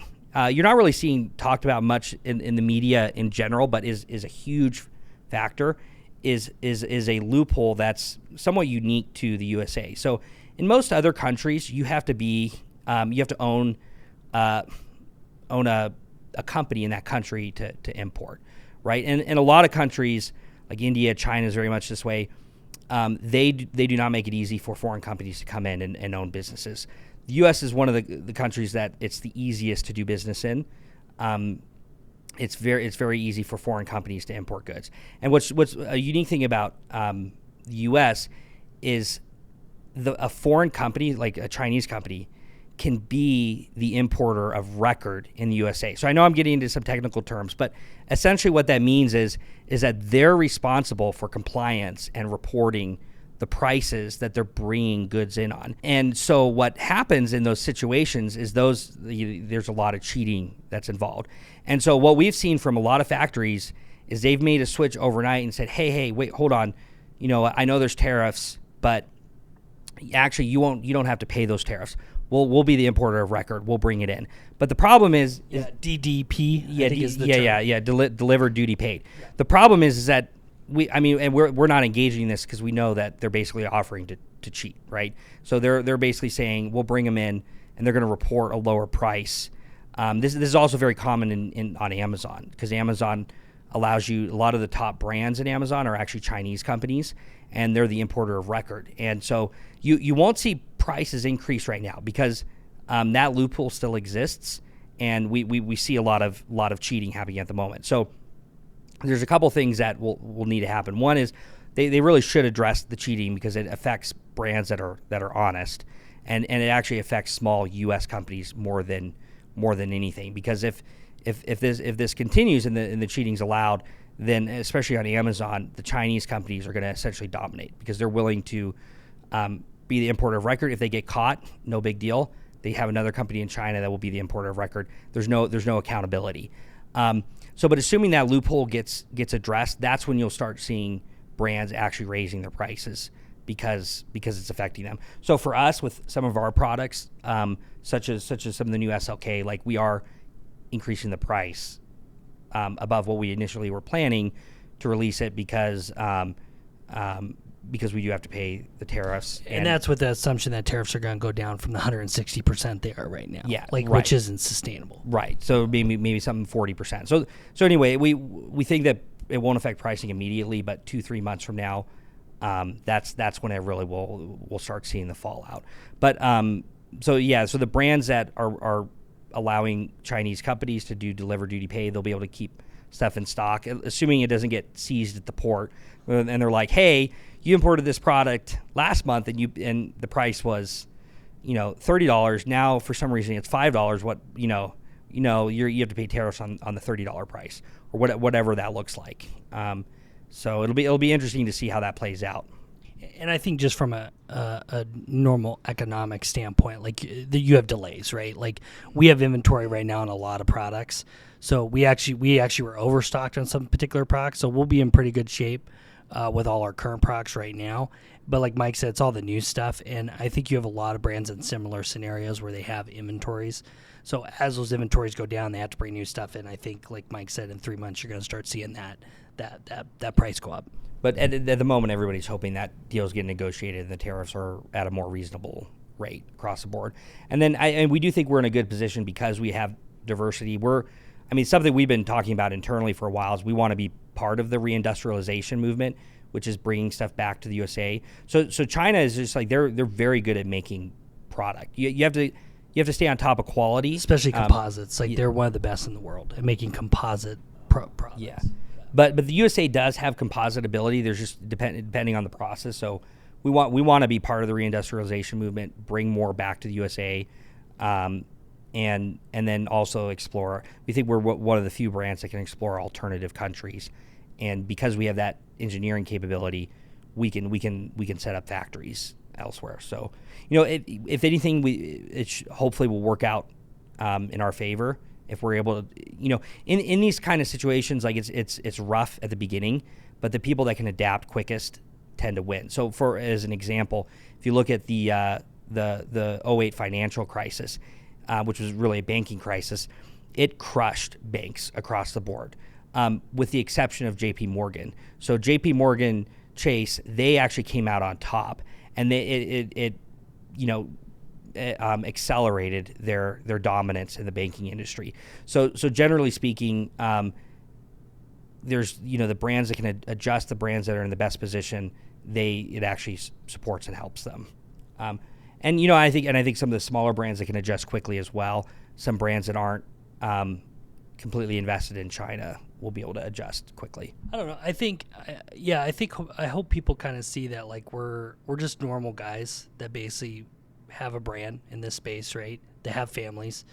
B: you're not really seeing talked about much in the media in general, but is a huge factor, is a loophole that's somewhat unique to the USA. So in most other countries, you have to own a company in that country to import, right? And in a lot of countries, like India, China is very much this way. They do not make it easy for foreign companies to come in and own businesses. The U.S. is one of the countries that it's the easiest to do business in. It's very easy for foreign companies to import goods. And what's a unique thing about the U.S. is a foreign company, like a Chinese company, can be the importer of record in the USA. So I know I'm getting into some technical terms, but essentially what that means is that they're responsible for compliance and reporting the prices that they're bringing goods in on. And so what happens in those situations is there's a lot of cheating that's involved. And so what we've seen from a lot of factories is they've made a switch overnight and said, hey, wait, hold on. I know there's tariffs, but actually you don't have to pay those tariffs. We'll be the importer of record. We'll bring it in. But the problem is
A: DDP.
B: Delivered duty paid.
A: Yeah.
B: The problem is that we're not engaging in this because we know that they're basically offering to cheat, right? So they're basically saying we'll bring them in and they're going to report a lower price. This is also very common on Amazon, because Amazon allows you, a lot of the top brands in Amazon are actually Chinese companies, and they're the importer of record. And so you won't see prices increase right now because that loophole still exists, and we see a lot of cheating happening at the moment. So there's a couple things that will need to happen. One is they really should address the cheating, because it affects brands that are honest, and it actually affects small U.S. companies more than anything. Because if this continues and the cheating's allowed, then especially on Amazon, the Chinese companies are going to essentially dominate, because they're willing to be the importer of record. If they get caught, no big deal. They have another company in China that will be the importer of record. There's no accountability. But assuming that loophole gets addressed, that's when you'll start seeing brands actually raising their prices, because it's affecting them. So for us, with some of our products, such as some of the new SLK, like, we are increasing the price above what we initially were planning to release it, because we do have to pay the tariffs.
A: And that's with the assumption that tariffs are going to go down from the 160% they are right now.
B: Yeah,
A: right. Which isn't sustainable.
B: Right. So maybe something 40%. So anyway, we think that it won't affect pricing immediately, but 2-3 months from now, that's when it really we'll start seeing the fallout. But so the brands that are allowing Chinese companies to do deliver duty paid, they'll be able to keep stuff in stock, assuming it doesn't get seized at the port. And they're like, hey, you imported this product last month and the price was, $30. Now for some reason it's $5. What you have to pay tariffs on the $30 price, or whatever that looks like. So it'll be interesting to see how that plays out.
A: And I think just from a normal economic standpoint, like, you have delays, right? Like, we have inventory right now on a lot of products. So we actually were overstocked on some particular products. So we'll be in pretty good shape with all our current products right now. But like Mike said, it's all the new stuff. And I think you have a lot of brands in similar scenarios where they have inventories. So as those inventories go down, they have to bring new stuff in. I think, like Mike said, in 3 months, you're going to start seeing that price go up.
B: But at the moment, everybody's hoping that deals get negotiated and the tariffs are at a more reasonable rate across the board. And then and we do think we're in a good position because we have diversity. Something we've been talking about internally for a while is we want to be part of the reindustrialization movement, which is bringing stuff back to the USA. So China is just like, they're very good at making product. You have to stay on top of quality,
A: especially composites. They're one of the best in the world at making composite products.
B: Yeah. But the USA does have composite ability. There's just depending on the process. So we want to be part of the reindustrialization movement, bring more back to the USA, and then also explore. We think we're one of the few brands that can explore alternative countries, and because we have that engineering capability, we can set up factories elsewhere. So if anything, it hopefully will work out in our favor, if we're able to, in these kind of situations, like it's rough at the beginning, but the people that can adapt quickest tend to win. So as an example, if you look at the 08 financial crisis, which was really a banking crisis, it crushed banks across the board, with the exception of JP Morgan. So JP Morgan Chase, they actually came out on top, and it accelerated their dominance in the banking industry. So generally speaking, there's the brands that can adjust, the brands that are in the best position, it actually supports and helps them. And I think some of the smaller brands that can adjust quickly as well. Some brands that aren't completely invested in China will be able to adjust quickly.
A: I don't know. I hope people kind of see that like we're just normal guys that basically have a brand in this space, right? They have families.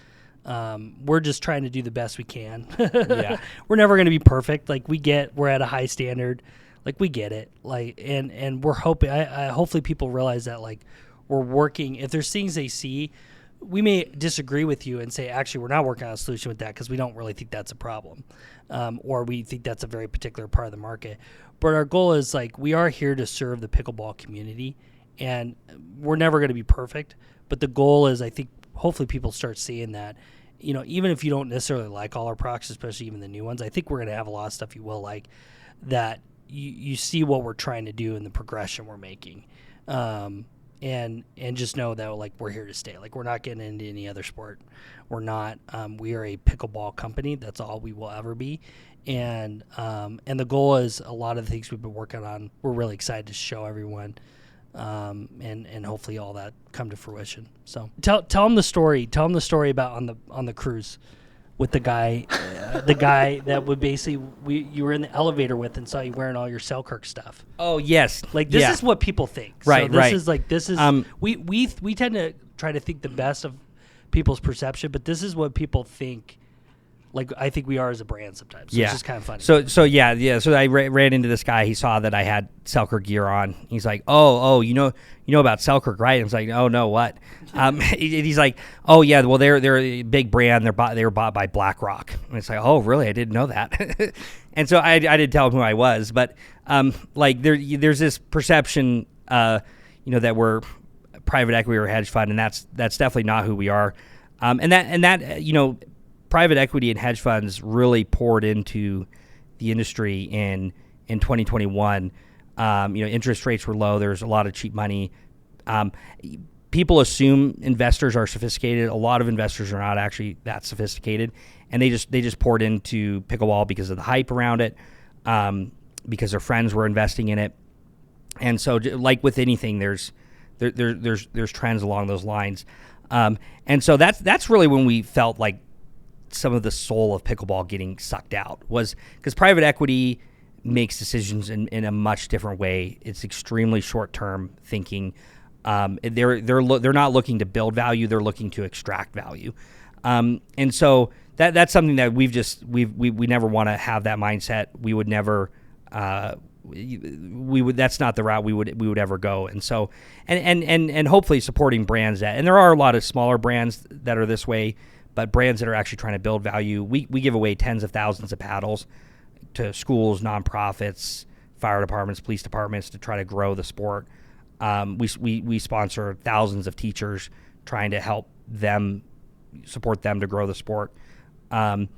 A: We're just trying to do the best we can.
B: Yeah.
A: We're never going to be perfect. Like we're at a high standard. Like we get it. Like and we're hoping. Hopefully people realize that like we're working. If there's things they see, we may disagree with you and say, actually, we're not working on a solution with that because we don't really think that's a problem, or we think that's a very particular part of the market. But our goal is like we are here to serve the pickleball community, and we're never going to be perfect. But the goal is, I think, hopefully people start seeing that. Even if you don't necessarily like all our products, especially even the new ones, I think we're going to have a lot of stuff you will like. That you see what we're trying to do and the progression we're making. And just know that like we're here to stay. Like we're not getting into any other sport. We're not. We are a pickleball company. That's all we will ever be. And the goal is a lot of the things we've been working on. We're really excited to show everyone, and hopefully all that come to fruition. So tell them the story. Tell them the story about on the cruise with the guy that would basically you were in the elevator with and saw you wearing all your Selkirk stuff.
B: Oh yes,
A: like this is what people think.
B: Right,
A: so
B: right.
A: This is we tend to try to think the best of people's perception, but this is what people think. Like I think we are as a brand sometimes. So
B: yeah,
A: it's just kind of funny.
B: So I ran into this guy. He saw that I had Selkirk gear on. He's like, oh, you know about Selkirk, right? I was like, oh no, what? He's like, oh yeah, well they're a big brand. They were bought by BlackRock. And it's like, oh really? I didn't know that. And so I didn't tell him who I was, but like there's this perception, that we're private equity or hedge fund, and that's definitely not who we are. And that private equity and hedge funds really poured into the industry in 2021. Interest rates were low. There's a lot of cheap money. People assume investors are sophisticated. A lot of investors are not actually that sophisticated, and they just poured into pickleball because of the hype around it, because their friends were investing in it. And so, like with anything, there's trends along those lines. And so that's really when we felt like some of the soul of pickleball getting sucked out, was because private equity makes decisions in a much different way. It's extremely short-term thinking. They're not looking to build value; they're looking to extract value. And so that's something that we never want to have that mindset. We would never. That's not the route we would ever go. And so and hopefully supporting brands and there are a lot of smaller brands that are this way. But brands that are actually trying to build value, we give away tens of thousands of paddles to schools, nonprofits, fire departments, police departments to try to grow the sport. We sponsor thousands of teachers trying to help them, support them to grow the sport. And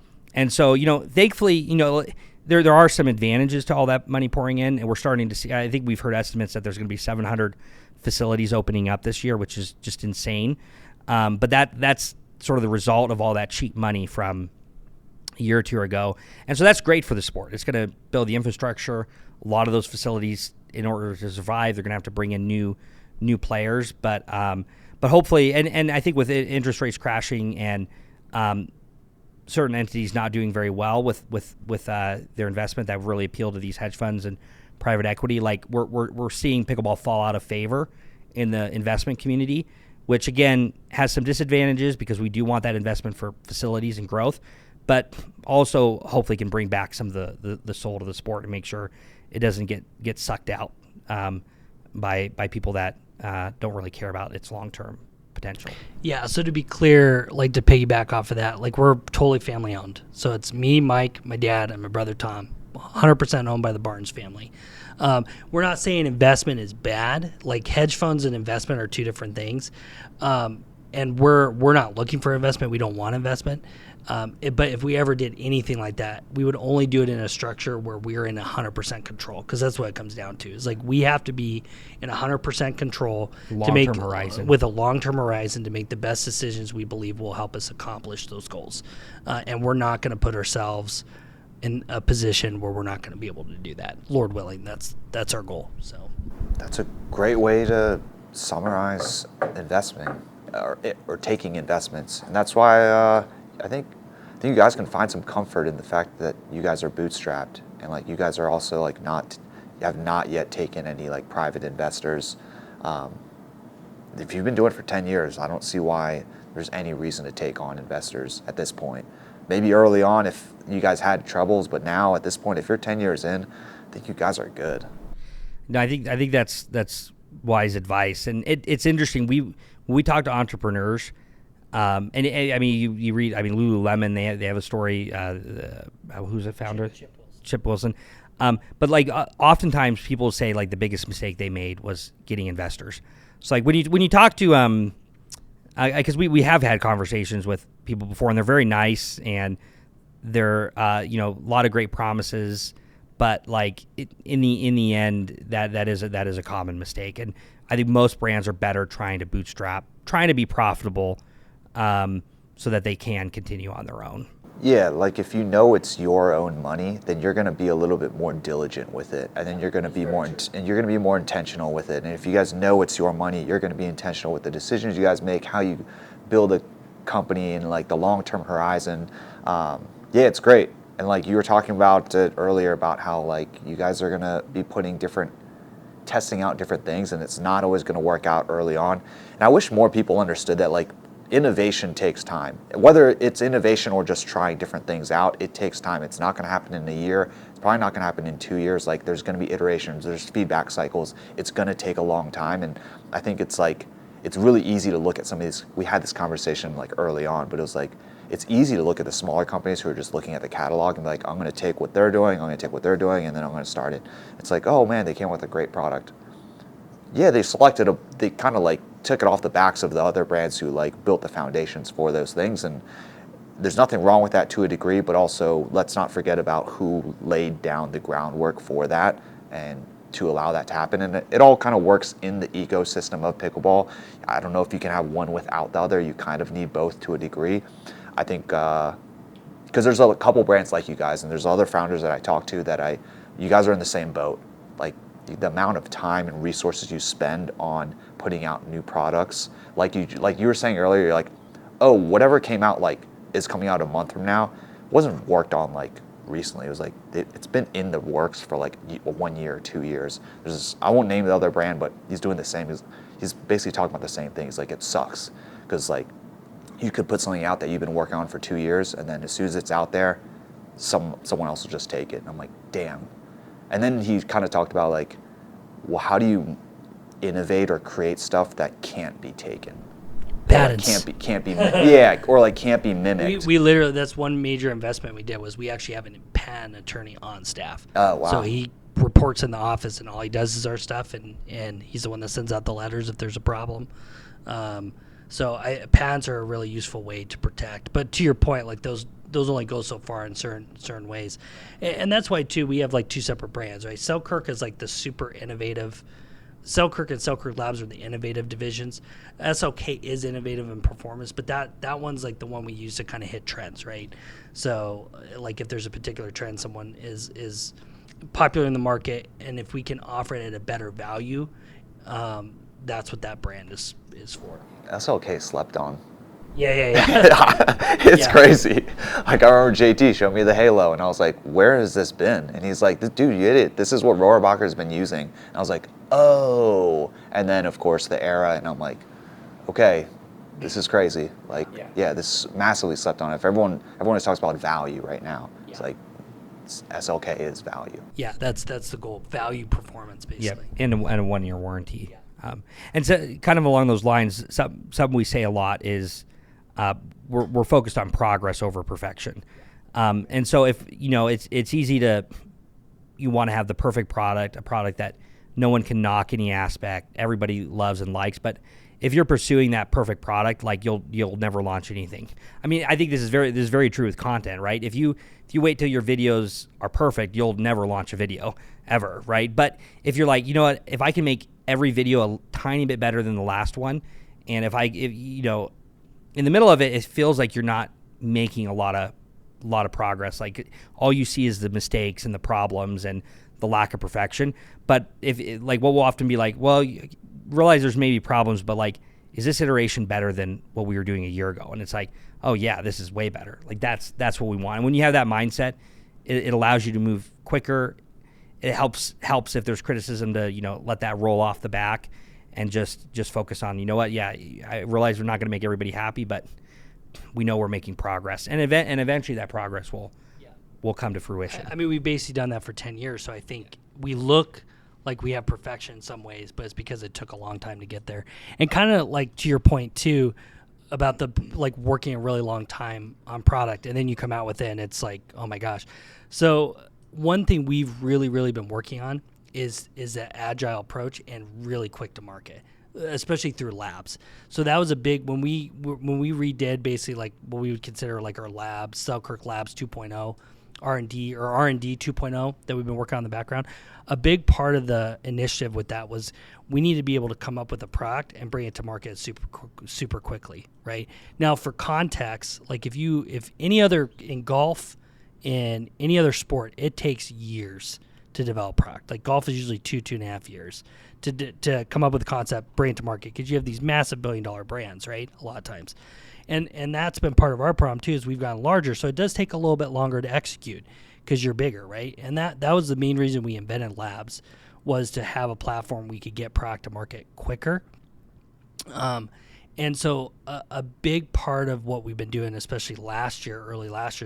B: so, thankfully, there are some advantages to all that money pouring in, and we're starting to see. I think we've heard estimates that there's going to be 700 facilities opening up this year, which is just insane. But that's sort of the result of all that cheap money from a year or two ago. And so that's great for the sport. It's going to build the infrastructure. A lot of those facilities, in order to survive, they're going to have to bring in new players. But hopefully, and I think with interest rates crashing and certain entities not doing very well with their investment, that really appeal to these hedge funds and private equity, like we're seeing pickleball fall out of favor in the investment community, which again has some disadvantages because we do want that investment for facilities and growth, but also hopefully can bring back some of the soul to the sport and make sure it doesn't get sucked out by people that don't really care about its long-term potential.
A: Yeah, so to be clear, like to piggyback off of that, like we're totally family owned. So it's me, Mike, my dad, and my brother Tom, 100% owned by the Barnes family. We're not saying investment is bad. Like hedge funds and investment are two different things. And we're not looking for investment. We don't want investment. But if we ever did anything like that, we would only do it in a structure where we're in 100% control, because that's what it comes down to. Is like we have to be in 100% control to make
B: horizon.
A: with a long-term horizon to make the best decisions we believe will help us accomplish those goals. And we're not going to put ourselves in a position where we're not going to be able to do that. Lord willing, that's our goal. So
D: That's a great way to summarize investing or taking investments, and that's why I think you guys can find some comfort in the fact that you guys are bootstrapped, and like you guys are also like have not yet taken any like private investors. If you've been doing it for 10 years, I don't see why there's any reason to take on investors at this point. Maybe early on if you guys had troubles, but now at this point, if you're 10 years in, I think you guys are good.
B: No, I think that's wise advice, and it's interesting. We talk to entrepreneurs, and I mean you read. I mean Lululemon, they have a story. Who's the founder? Chip Wilson. But like oftentimes people say like the biggest mistake they made was getting investors. So like when you talk to because we have had conversations with people before, and they're very nice, and they're a lot of great promises, but like in the end that is a common mistake. And I think most brands are better trying to bootstrap, trying to be profitable, so that they can continue on their own.
D: Yeah, like if you know it's your own money, then you're going to be a little bit more diligent with it, and then you're going to be more intentional with it. And if you guys know it's your money, you're going to be intentional with the decisions you guys make, how you build a company, and like the long-term horizon. Yeah, it's great. And like you were talking about it earlier about how like you guys are going to be testing out different things, and it's not always going to work out early on. And I wish more people understood that like innovation takes time. Whether it's innovation or just trying different things out, it takes time. It's not going to happen in a year. It's probably not going to happen in 2 years. Like there's going to be iterations, there's feedback cycles. It's going to take a long time. And I think it's really easy to look at some of these. We had this conversation like early on, but it was like, it's easy to look at the smaller companies who are just looking at the catalog and be like, I'm going to take what they're doing, and then I'm going to start it. It's like, oh man, they came with a great product. Yeah, they kind of like took it off the backs of the other brands who like built the foundations for those things, and there's nothing wrong with that to a degree, but also let's not forget about who laid down the groundwork for that and to allow that to happen. And it all kind of works in the ecosystem of pickleball. I don't know if you can have one without the other. You kind of need both to a degree. I think because there's a couple brands like you guys, and there's other founders that I talk to that you guys are in the same boat. Like the amount of time and resources you spend on putting out new products, like you were saying earlier, you're like, oh, whatever came out like is coming out a month from now wasn't worked on like recently. It was like it's been in the works for like 1 year or 2 years. I won't name the other brand, but he's doing the same. He's basically talking about the same thing. He's like, it sucks because like you could put something out that you've been working on for 2 years, and then as soon as it's out there, someone else will just take it. And I'm like, damn. And then he kind of talked about like, well, how do you innovate or create stuff that can't be taken?
A: Patents.
D: Can't be yeah, or like can't be mimicked.
A: We literally, that's one major investment we did, was we actually have a patent attorney on staff.
D: Oh, wow.
A: So he reports in the office, and all he does is our stuff, and he's the one that sends out the letters if there's a problem. So patents are a really useful way to protect. But to your point, like those only go so far in certain ways. And that's why, too, we have like two separate brands, right? Selkirk is like the super innovative. Selkirk and Selkirk Labs are the innovative divisions. SOK is innovative in performance, but that one's like the one we use to kind of hit trends, right? So like if there's a particular trend someone is popular in the market, and if we can offer it at a better value, that's what that brand is for.
D: SLK slept on.
A: Yeah.
D: It's crazy. Like I remember JT showed me the Halo, and I was like, where has this been? And he's like, dude, you idiot, this is what Rohrabacher's been using. And I was like, oh. And then of course the Era, and I'm like, okay, this is crazy. Like, yeah, this massively slept on. If everyone always talks about value right now. Yeah. It's like SLK is value.
A: Yeah, that's the goal. Value performance, basically.
B: Yeah, and a 1 year warranty. And so, kind of along those lines, something we say a lot is we're focused on progress over perfection. And so, if it's easy to you want to have the perfect product, a product that no one can knock any aspect, everybody loves and likes, but if you're pursuing that perfect product, like you'll never launch anything. I mean, I think this is very true with content, right? If you wait till your videos are perfect, you'll never launch a video ever, right? But if you're like, you know what, if I can make every video a tiny bit better than the last one, and if in the middle of it, it feels like you're not making a lot of progress. Like all you see is the mistakes and the problems and the lack of perfection. But what we'll often be like, well, you realize there's maybe problems, but like, is this iteration better than what we were doing a year ago? And it's like, oh yeah, this is way better. Like that's what we want. And when you have that mindset, it allows you to move quicker. It helps if there's criticism to, let that roll off the back and just focus on, yeah, I realize we're not going to make everybody happy, but we know we're making progress. And eventually that progress will come to fruition.
A: I mean, we've basically done that for 10 years. So I think we look like we have perfection in some ways, but it's because it took a long time to get there. And kind of like to your point too, about the working a really long time on product, and then you come out with it and it's like, oh my gosh. So one thing we've really, really been working on is that agile approach and really quick to market, especially through labs. So that was a big, when we redid basically like what we would consider like our labs, Selkirk Labs 2.0, R&D 2.0 that we've been working on in the background. A big part of the initiative with that was we need to be able to come up with a product and bring it to market super quickly, right? Now for context, like if any other in golf and any other sport, it takes years to develop product. Like golf is usually 2.5 years to come up with a concept, bring it to market, because you have these massive $1 billion brands, right? A lot of times. And that's been part of our problem too, is we've gotten larger. So it does take a little bit longer to execute because you're bigger, right? And that was the main reason we invented labs, was to have a platform we could get product to market quicker. And so a big part of what we've been doing, especially starting early last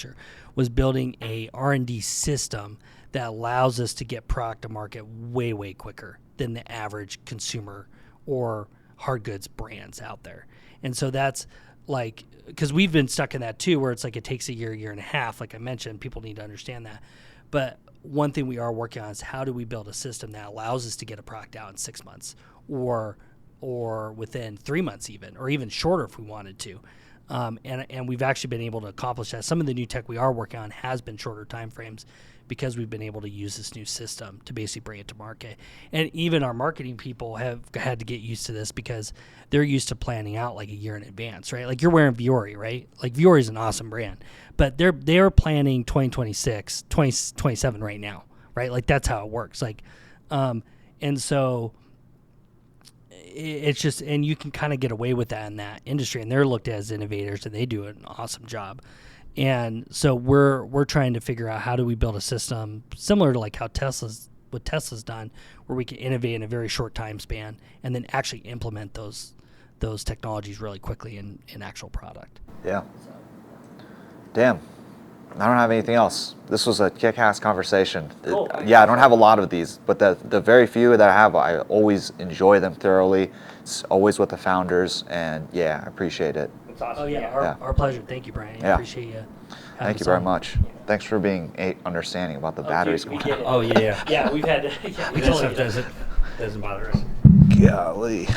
A: year, was building a R&D system that allows us to get product to market way, way quicker than the average consumer or hard goods brands out there. And so that's like, because we've been stuck in that too, where it's like it takes a year and a half. Like I mentioned, people need to understand that. But one thing we are working on is how do we build a system that allows us to get a product out in 6 months or within 3 months even, or even shorter if we wanted to. And we've actually been able to accomplish that. Some of the new tech we are working on has been shorter time frames because we've been able to use this new system to basically bring it to market. And even our marketing people have had to get used to this because they're used to planning out like a year in advance, right? Like you're wearing Vuori, right? Like Vuori is an awesome brand, but they're planning 2026, 2027 right now, right? Like that's how it works. Like, and so it's just, and you can kind of get away with that in that industry, and they're looked at as innovators and they do an awesome job. And so we're trying to figure out how do we build a system similar to like how Tesla's done, where we can innovate in a very short time span and then actually implement those technologies really quickly in actual product.
D: Yeah. Damn. I don't have anything else. This was a kick-ass conversation.
A: Cool.
D: Yeah, I don't have a lot of these, but the very few that I have, I always enjoy them thoroughly. It's always with the founders, and yeah, I appreciate it.
B: It's awesome.
A: Oh yeah, our pleasure. Thank you, Brian. I appreciate you.
D: Thank you very much. Than's for being understanding about the batteries going out.
B: Oh yeah.
A: Yeah, we've had.
B: That stuff doesn't bother us.
D: Golly.